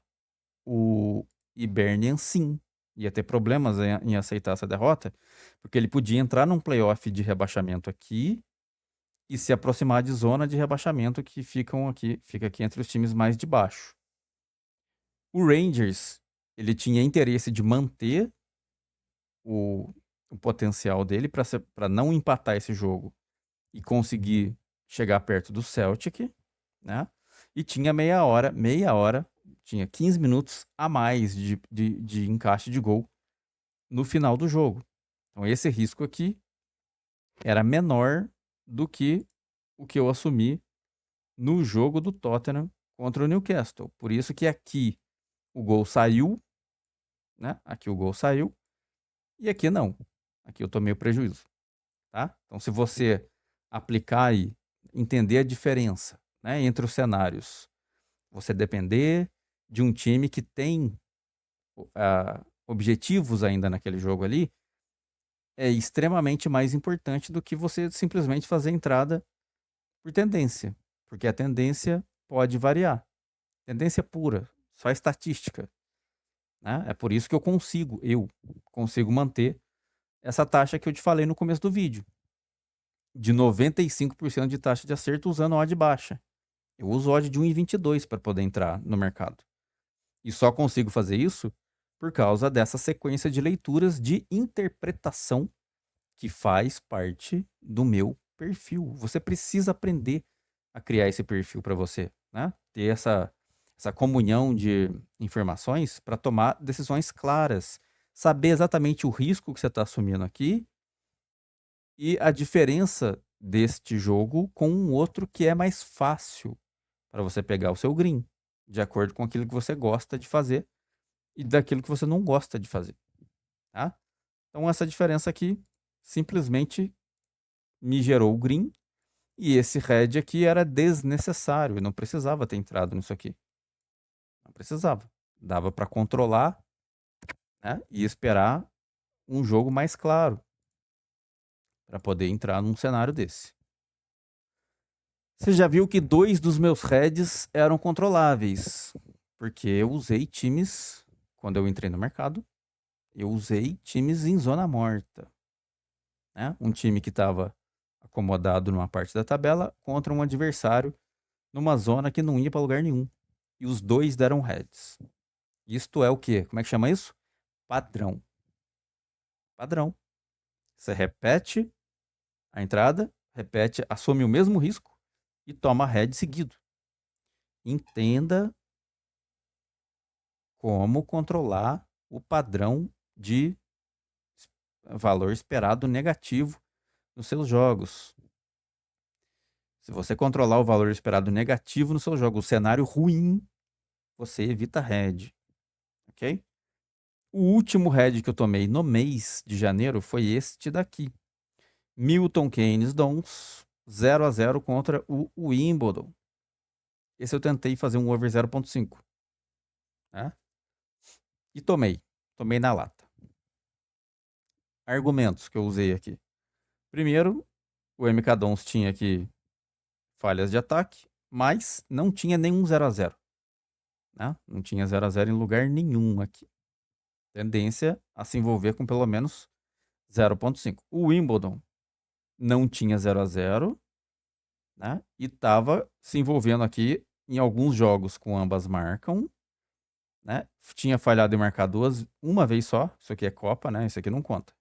O Hibernian, sim, ia ter problemas em aceitar essa derrota, porque ele podia entrar num playoff de rebaixamento aqui e se aproximar de zona de rebaixamento que fica aqui entre os times mais de baixo. O Rangers, ele tinha interesse de manter o potencial dele para não empatar esse jogo e conseguir chegar perto do Celtic, né? E tinha meia hora, tinha 15 minutos a mais de encaixe de gol no final do jogo. Então esse risco aqui era menor do que o que eu assumi no jogo do Tottenham contra o Newcastle. Por isso que aqui o gol saiu, né? Aqui o gol saiu e aqui não. Aqui eu tomei o prejuízo, tá? Então se você aplicar e entender a diferença, né, entre os cenários, você depender de um time que tem objetivos ainda naquele jogo ali, é extremamente mais importante do que você simplesmente fazer entrada por tendência, porque a tendência pode variar. Tendência pura, só estatística, né? É por isso que eu consigo manter essa taxa que eu te falei no começo do vídeo, de 95% de taxa de acerto usando odd baixa. Eu uso odd de 1,22 para poder entrar no mercado. E só consigo fazer isso por causa dessa sequência de leituras de interpretação que faz parte do meu perfil. Você precisa aprender a criar esse perfil para você, né? Ter essa comunhão de informações para tomar decisões claras, saber exatamente o risco que você está assumindo aqui e a diferença deste jogo com um outro que é mais fácil para você pegar o seu green, de acordo com aquilo que você gosta de fazer e daquilo que você não gosta de fazer, tá? Então essa diferença aqui simplesmente me gerou o green e esse red aqui era desnecessário, eu não precisava ter entrado nisso aqui. Não precisava. Dava para controlar, né, e esperar um jogo mais claro para poder entrar num cenário desse. Você já viu que 2 dos meus heads eram controláveis, porque eu usei times, quando eu entrei no mercado, eu usei times em zona morta, né? Um time que estava acomodado numa parte da tabela contra um adversário numa zona que não ia para lugar nenhum. E os dois deram heads. Isto é o quê? Como é que chama isso? Padrão. Padrão. Você repete a entrada, assume o mesmo risco e toma head seguido. Entenda como controlar o padrão de valor esperado negativo nos seus jogos. Se você controlar o valor esperado negativo no seu jogo, o cenário ruim, você evita head, ok? O último head que eu tomei no mês de janeiro foi este daqui. Milton Keynes Dons 0-0 contra o Wimbledon. Esse eu tentei fazer um over 0.5. Né? E tomei. Tomei na lata. Argumentos que eu usei aqui. Primeiro, o MK Dons tinha aqui falhas de ataque, mas não tinha nenhum 0-0. Né? Não tinha 0-0 em lugar nenhum aqui. Tendência a se envolver com pelo menos 0.5. O Wimbledon não tinha 0-0, né? E estava se envolvendo aqui em alguns jogos com ambas marcam, né? Tinha falhado em marcar uma vez só. Isso aqui é Copa, né? Isso aqui não conta.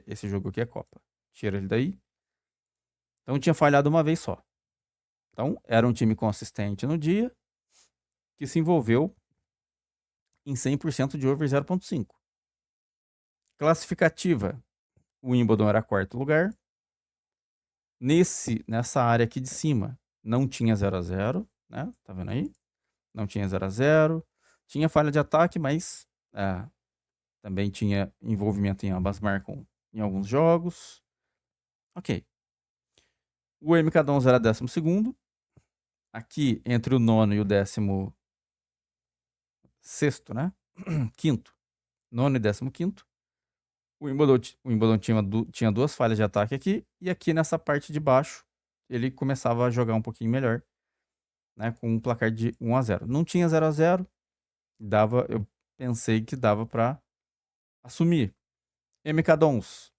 Esse jogo aqui é Copa. Tira ele daí. Então tinha falhado uma vez só. Então era um time consistente no dia que se envolveu em 100% de over 0.5. Classificativa. O Wimbledon era quarto lugar. Nessa área aqui de cima, não tinha 0-0, né? Tá vendo aí? Não tinha 0-0. Tinha falha de ataque, mas também tinha envolvimento em ambas marcam em alguns jogos. Ok. O MK Dons era 12º. Aqui, entre o nono e o 16º, né? Quinto. Nono e 15º. O Wimbledon tinha duas falhas de ataque aqui. E aqui nessa parte de baixo, ele começava a jogar um pouquinho melhor, né? Com um placar de 1-0. Não tinha 0-0. Eu pensei que dava para assumir. MK Dons.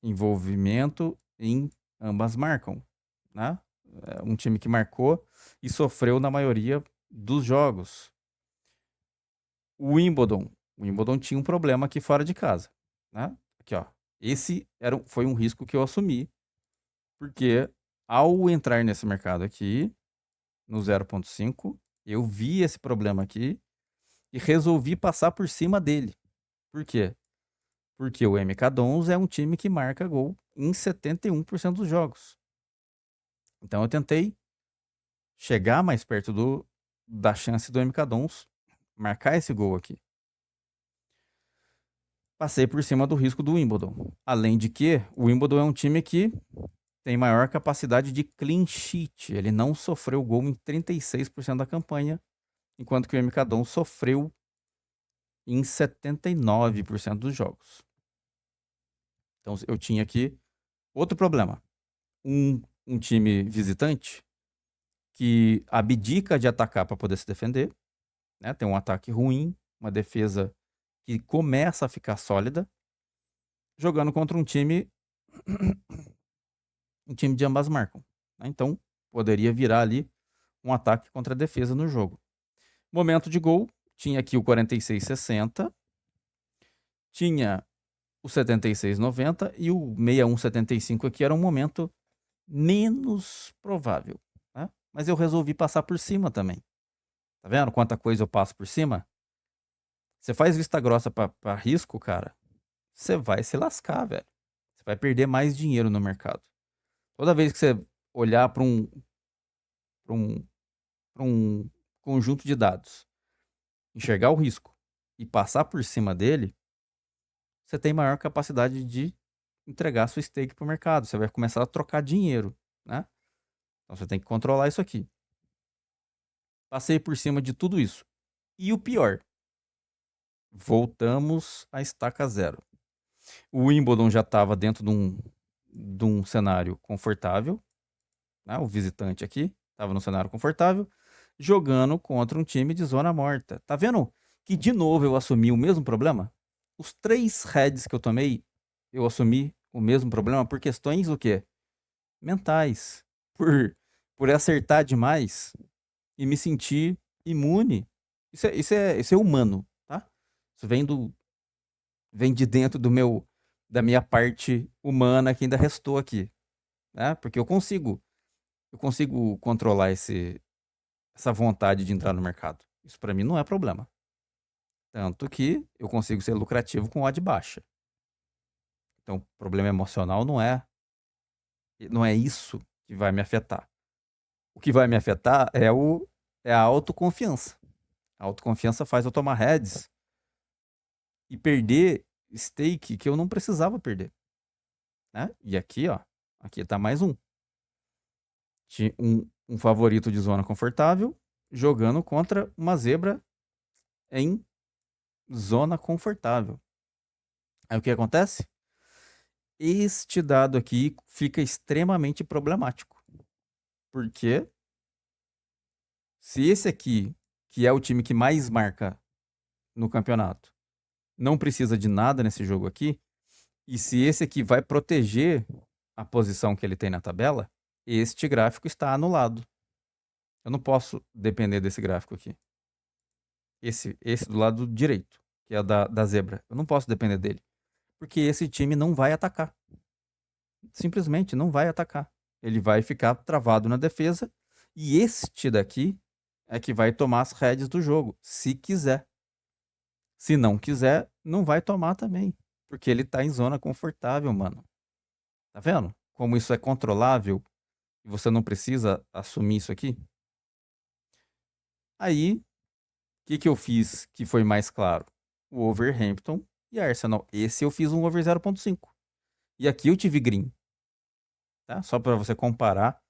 Envolvimento em ambas marcam, né? É um time que marcou e sofreu na maioria dos jogos. O Wimbledon tinha um problema aqui fora de casa, né? Aqui, ó. Esse foi um risco que eu assumi, porque ao entrar nesse mercado aqui, no 0.5, eu vi esse problema aqui e resolvi passar por cima dele. Por quê? Porque o MK Dons é um time que marca gol em 71% dos jogos. Então eu tentei chegar mais perto da chance do MK Dons marcar esse gol aqui. Passei por cima do risco do Wimbledon. Além de que o Wimbledon é um time que tem maior capacidade de clean sheet. Ele não sofreu gol em 36% da campanha, enquanto que o MK Dons sofreu em 79% dos jogos. Então eu tinha aqui outro problema. Um time visitante que abdica de atacar para poder se defender, né? Tem um ataque ruim, uma defesa que começa a ficar sólida, jogando contra um time de ambas marcam. Né? Então poderia virar ali um ataque contra a defesa no jogo. Momento de gol, tinha aqui o 46-60, tinha o 76-90 e o 61-75 aqui era um momento menos provável. Né? Mas eu resolvi passar por cima também. Tá vendo quanta coisa eu passo por cima? Você faz vista grossa pra risco, cara, você vai se lascar, velho. Você vai perder mais dinheiro no mercado. Toda vez que você olhar para pra um, pra um conjunto de dados, enxergar o risco e passar por cima dele, você tem maior capacidade de entregar sua stake pro mercado. Você vai começar a trocar dinheiro, né? Então você tem que controlar isso aqui. Passei por cima de tudo isso. E o pior, voltamos à estaca zero. O Wimbledon já estava dentro de um cenário confortável, né? O visitante aqui estava num cenário confortável, jogando contra um time de zona morta. Tá vendo que de novo eu assumi o mesmo problema? Os 3 heads que eu tomei, eu assumi o mesmo problema por questões o quê? Mentais. Por acertar demais e me sentir imune. Isso é humano, tá? Isso vem de dentro da minha parte humana que ainda restou aqui, né? Porque eu consigo controlar essa vontade de entrar no mercado. Isso para mim não é problema. Tanto que eu consigo ser lucrativo com odd baixa. Então, problema emocional não é isso que vai me afetar. O que vai me afetar é a autoconfiança. A autoconfiança faz eu tomar heads e perder stake que eu não precisava perder, né? E aqui, ó, aqui tá mais um. Tinha um favorito de zona confortável jogando contra uma zebra em zona confortável. Aí o que acontece? Este dado aqui fica extremamente problemático. Porque se esse aqui, que é o time que mais marca no campeonato, não precisa de nada nesse jogo aqui, e se esse aqui vai proteger a posição que ele tem na tabela, este gráfico está anulado. Eu não posso depender desse gráfico aqui. Esse do lado direito, que é da zebra. Eu não posso depender dele. Porque esse time não vai atacar. Simplesmente não vai atacar. Ele vai ficar travado na defesa. E este daqui é que vai tomar as rédeas do jogo, se quiser. Se não quiser, não vai tomar também. Porque ele tá em zona confortável, mano. Tá vendo? Como isso é controlável e você não precisa assumir isso aqui? Aí, o que eu fiz que foi mais claro? O Wolverhampton e Arsenal. Esse eu fiz um over 0.5. E aqui eu tive green. Tá? Só para você comparar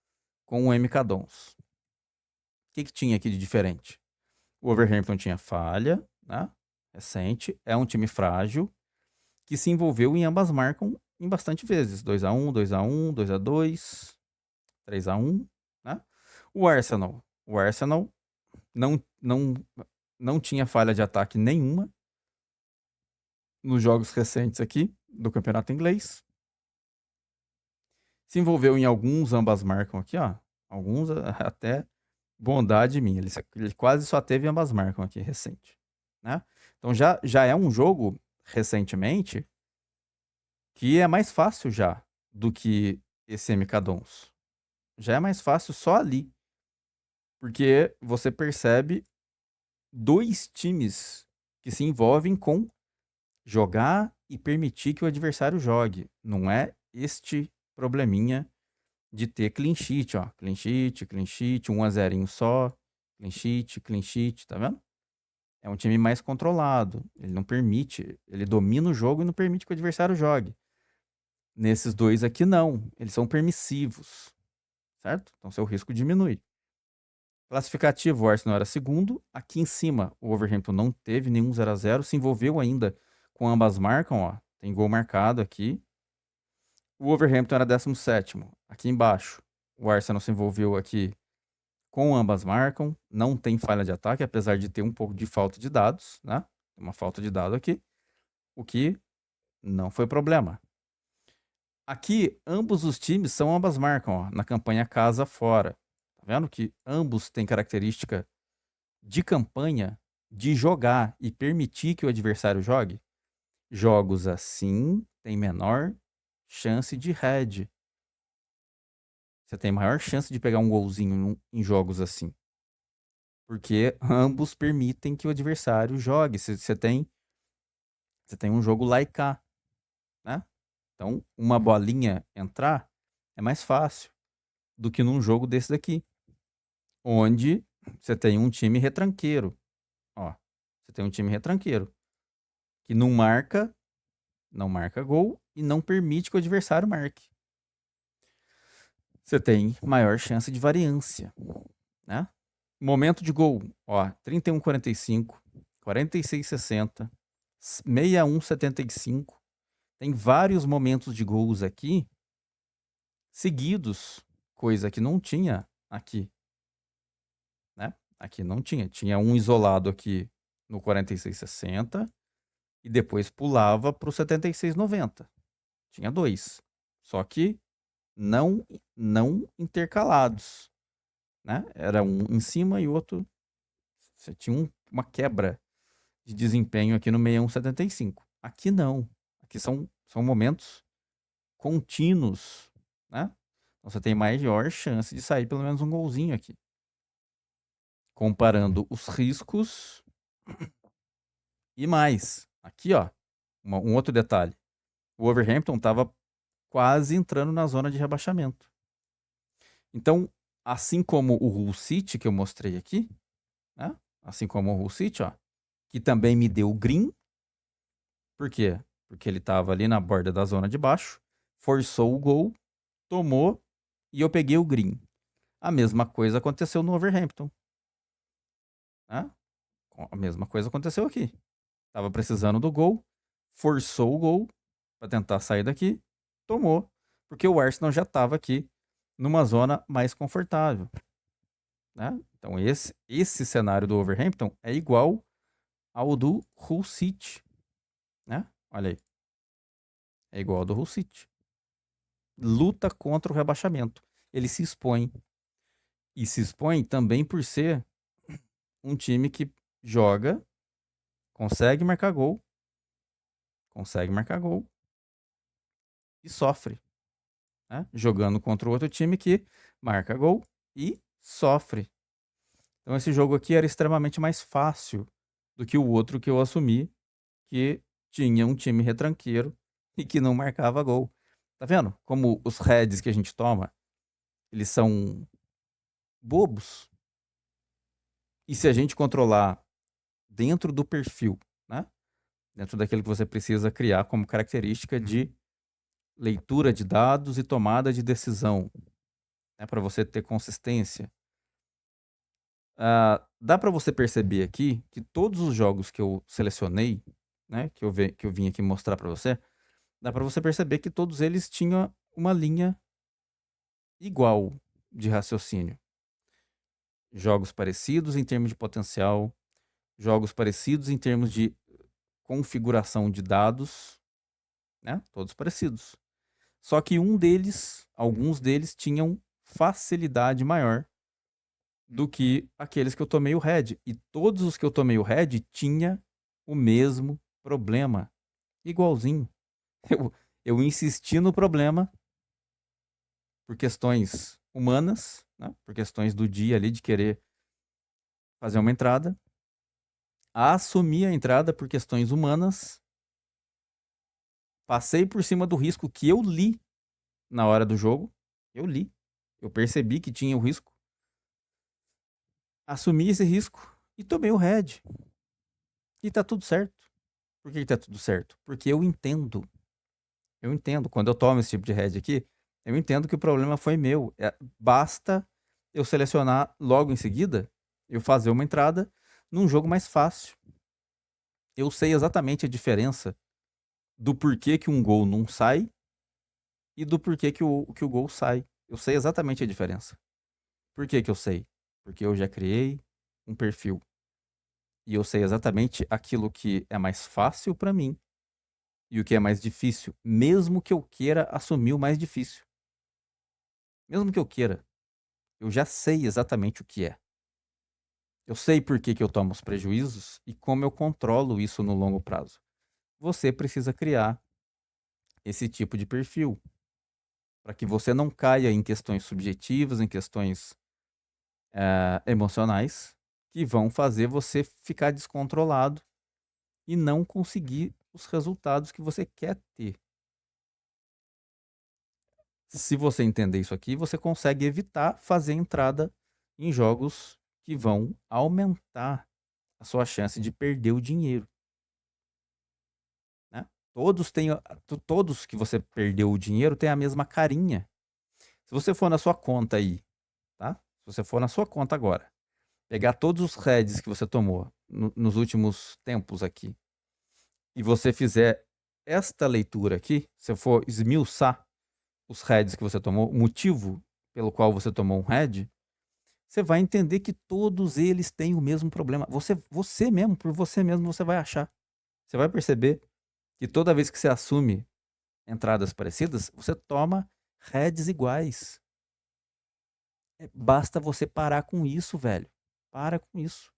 com o MK Dons. O que tinha aqui de diferente? O Wolverhampton tinha falha, né? Recente. É um time frágil que se envolveu em ambas marcam em bastante vezes. 2-1, 2-1, 2-2, 3-1, né? O Arsenal não, não, não tinha falha de ataque nenhuma nos jogos recentes aqui do campeonato inglês. Se envolveu em alguns, ambas marcam aqui, ó. Alguns até bondade minha. Ele quase só teve ambas marcam aqui recente, né? Então já é um jogo recentemente que é mais fácil já do que esse MK Dons. Já é mais fácil só ali. Porque você percebe dois times que se envolvem com jogar e permitir que o adversário jogue. Não é este probleminha de ter clean sheet, ó. Clean sheet, 1-0 só. Clean sheet, tá vendo? É um time mais controlado. Ele não permite, ele domina o jogo e não permite que o adversário jogue. Nesses dois aqui, não. Eles são permissivos, certo? Então, seu risco diminui. Classificativo, o Arsenal era segundo. Aqui em cima, o Wolverhampton não teve nenhum 0-0. Se envolveu ainda com ambas marcam, ó. Tem gol marcado aqui. O Wolverhampton era 17º. Aqui embaixo, o Arsenal se envolveu aqui com ambas marcam. Não tem falha de ataque, apesar de ter um pouco de falta de dados, né? Uma falta de dado aqui. O que não foi problema. Aqui, ambos os times são ambas marcam, ó, na campanha casa fora. Tá vendo que ambos têm característica de campanha de jogar e permitir que o adversário jogue? Jogos assim têm menor chance de head. Você tem maior chance de pegar um golzinho em jogos assim. Porque ambos permitem que o adversário jogue. Você tem um jogo laicar, né? Então, uma bolinha entrar é mais fácil do que num jogo desse daqui, onde você tem um time retranqueiro. Ó, você tem um time retranqueiro que não marca gol e não permite que o adversário marque. Você tem maior chance de variância, né? Momento de gol, ó, 31-45, 46-60, 61-75. Tem vários momentos de gols aqui seguidos, coisa que não tinha aqui, né? Aqui não tinha. Tinha um isolado aqui no 46-60 e depois pulava para o 76-90. Tinha dois. Só que não intercalados, né? Era um em cima e outro. Você tinha uma quebra de desempenho aqui no 61-75. Aqui não. Aqui são momentos contínuos, né? Então você tem maior chance de sair pelo menos um golzinho aqui. Comparando os riscos e mais. Aqui, ó, um outro detalhe. O Wolverhampton estava quase entrando na zona de rebaixamento. Então, assim como o Hull City que eu mostrei aqui, né? Assim como o Hull City, ó, que também me deu green, Por quê? Porque ele estava ali na borda da zona de baixo, forçou o gol, tomou e eu peguei o green. A mesma coisa aconteceu no Overhampton, né? A mesma coisa aconteceu aqui. Tava precisando do gol, forçou o gol para tentar sair daqui, tomou, porque o Arsenal já estava aqui numa zona mais confortável, né? Então esse cenário do Overhampton é igual ao do Hull City, né? Olha aí, é igual ao do Hull City. Luta contra o rebaixamento. Ele se expõe e se expõe também por ser um time que joga, consegue marcar gol e sofre, né? Jogando contra o outro time que marca gol e sofre. Então esse jogo aqui era extremamente mais fácil do que o outro que eu assumi, que tinha um time retranqueiro e que não marcava gol. Tá vendo? Como os heads que a gente toma, eles são bobos. E se a gente controlar dentro do perfil, né? Dentro daquilo que você precisa criar como característica de leitura de dados e tomada de decisão, né? Para você ter consistência. Dá para você perceber aqui que todos os jogos que eu selecionei, né? Que eu vim aqui mostrar para você, dá para você perceber que todos eles tinham uma linha igual de raciocínio. Jogos parecidos em termos de potencial, jogos parecidos em termos de configuração de dados, né? Todos parecidos. Só que alguns deles tinham facilidade maior do que aqueles que eu tomei o red. E todos os que eu tomei o red tinha o mesmo problema, igualzinho. Eu insisti no problema por questões humanas, né? Por questões do dia ali de querer fazer uma entrada. Assumi a entrada por questões humanas. Passei por cima do risco que eu li na hora do jogo. Eu li. Eu percebi que tinha o risco. Assumi esse risco e tomei o red. E tá tudo certo. Por que tá tudo certo? Porque eu entendo. Eu entendo. Quando eu tomo esse tipo de red aqui, eu entendo que o problema foi meu. Basta eu selecionar logo em seguida, eu fazer uma entrada num jogo mais fácil. Eu sei exatamente a diferença do porquê que um gol não sai e do porquê que o gol sai. Eu sei exatamente a diferença. Por que que eu sei? Porque eu já criei um perfil. E eu sei exatamente aquilo que é mais fácil para mim e o que é mais difícil, mesmo que eu queira assumir o mais difícil. Mesmo que eu queira, eu já sei exatamente o que é. Eu sei por que que eu tomo os prejuízos e como eu controlo isso no longo prazo. Você precisa criar esse tipo de perfil para que você não caia em questões subjetivas, em questões emocionais, que vão fazer você ficar descontrolado e não conseguir os resultados que você quer ter. Se você entender isso aqui, você consegue evitar fazer entrada em jogos que vão aumentar a sua chance de perder o dinheiro, né? Todos que você perdeu o dinheiro têm a mesma carinha. Se você for na sua conta aí, tá? Se você for na sua conta agora, pegar todos os heads que você tomou nos últimos tempos aqui e você fizer esta leitura aqui, se eu for esmiuçar os heads que você tomou, o motivo pelo qual você tomou um head, você vai entender que todos eles têm o mesmo problema. Você mesmo, por você mesmo, você vai achar. Você vai perceber que toda vez que você assume entradas parecidas, você toma heads iguais. Basta você parar com isso, velho. Para com isso.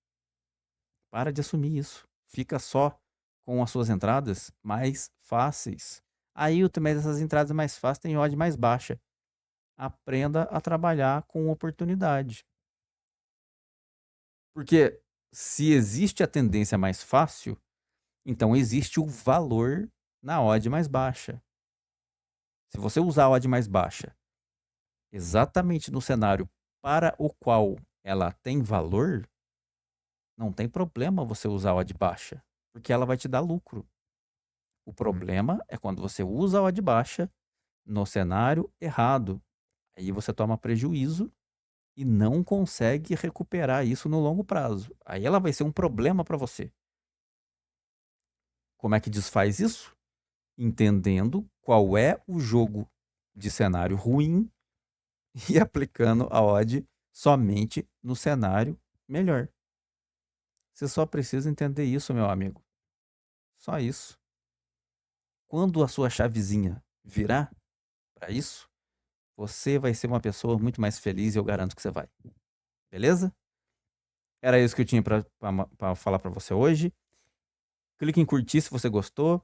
Para de assumir isso. Fica só com as suas entradas mais fáceis. Aí, também essas entradas mais fáceis têm odd mais baixa. Aprenda a trabalhar com oportunidade. Porque se existe a tendência mais fácil, então existe o valor na odd mais baixa. Se você usar a odd mais baixa exatamente no cenário para o qual ela tem valor, não tem problema você usar a odd baixa, porque ela vai te dar lucro. O problema é quando você usa a odd baixa no cenário errado. Aí você toma prejuízo e não consegue recuperar isso no longo prazo. Aí ela vai ser um problema para você. Como é que desfaz isso? Entendendo qual é o jogo de cenário ruim e aplicando a odd somente no cenário melhor. Você só precisa entender isso, meu amigo. Só isso. Quando a sua chavezinha virar para isso, você vai ser uma pessoa muito mais feliz e eu garanto que você vai. Beleza? Era isso que eu tinha para falar para você hoje. Clique em curtir se você gostou.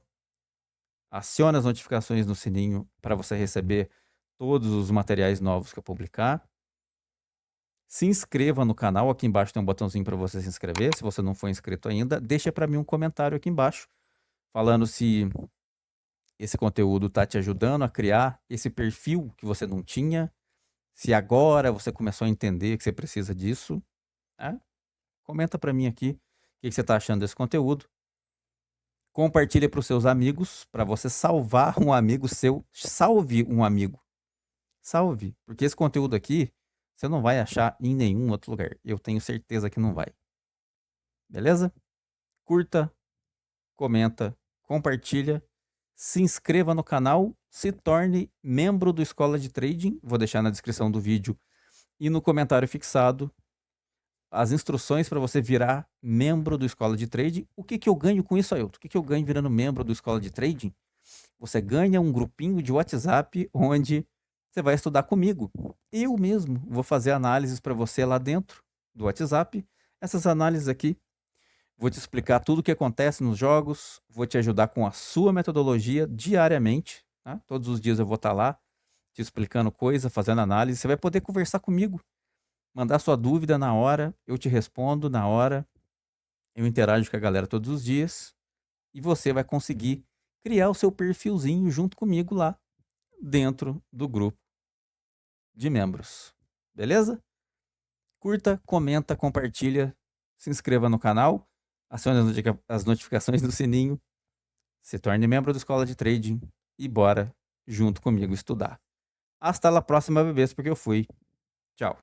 Acione as notificações no sininho para você receber todos os materiais novos que eu publicar. Se inscreva no canal, aqui embaixo tem um botãozinho para você se inscrever. Se você não for inscrito ainda, deixa para mim um comentário aqui embaixo falando se esse conteúdo está te ajudando a criar esse perfil que você não tinha, se agora você começou a entender que você precisa disso. Né? Comenta para mim aqui o que você está achando desse conteúdo. Compartilha para os seus amigos, para você salvar um amigo seu. Salve um amigo. Salve, porque esse conteúdo aqui você não vai achar em nenhum outro lugar. Eu tenho certeza que não vai. Beleza? Curta, comenta, compartilha, se inscreva no canal, se torne membro do Escola de Trading. Vou deixar na descrição do vídeo e no comentário fixado as instruções para você virar membro do Escola de Trading. O que eu ganho com isso, Ailton? O que eu ganho virando membro do Escola de Trading? Você ganha um grupinho de WhatsApp onde você vai estudar comigo. Eu mesmo vou fazer análises para você lá dentro do WhatsApp. Essas análises aqui, vou te explicar tudo o que acontece nos jogos, vou te ajudar com a sua metodologia diariamente. Tá? Todos os dias eu vou estar lá te explicando coisa, fazendo análise. Você vai poder conversar comigo, mandar sua dúvida na hora, eu te respondo na hora, eu interajo com a galera todos os dias e você vai conseguir criar o seu perfilzinho junto comigo lá dentro do grupo de membros. Beleza? Curta, comenta, compartilha, se inscreva no canal, acione as notificações do sininho, se torne membro da Escola de Trading e bora junto comigo estudar. Hasta la próxima, bebês, porque eu fui. Tchau.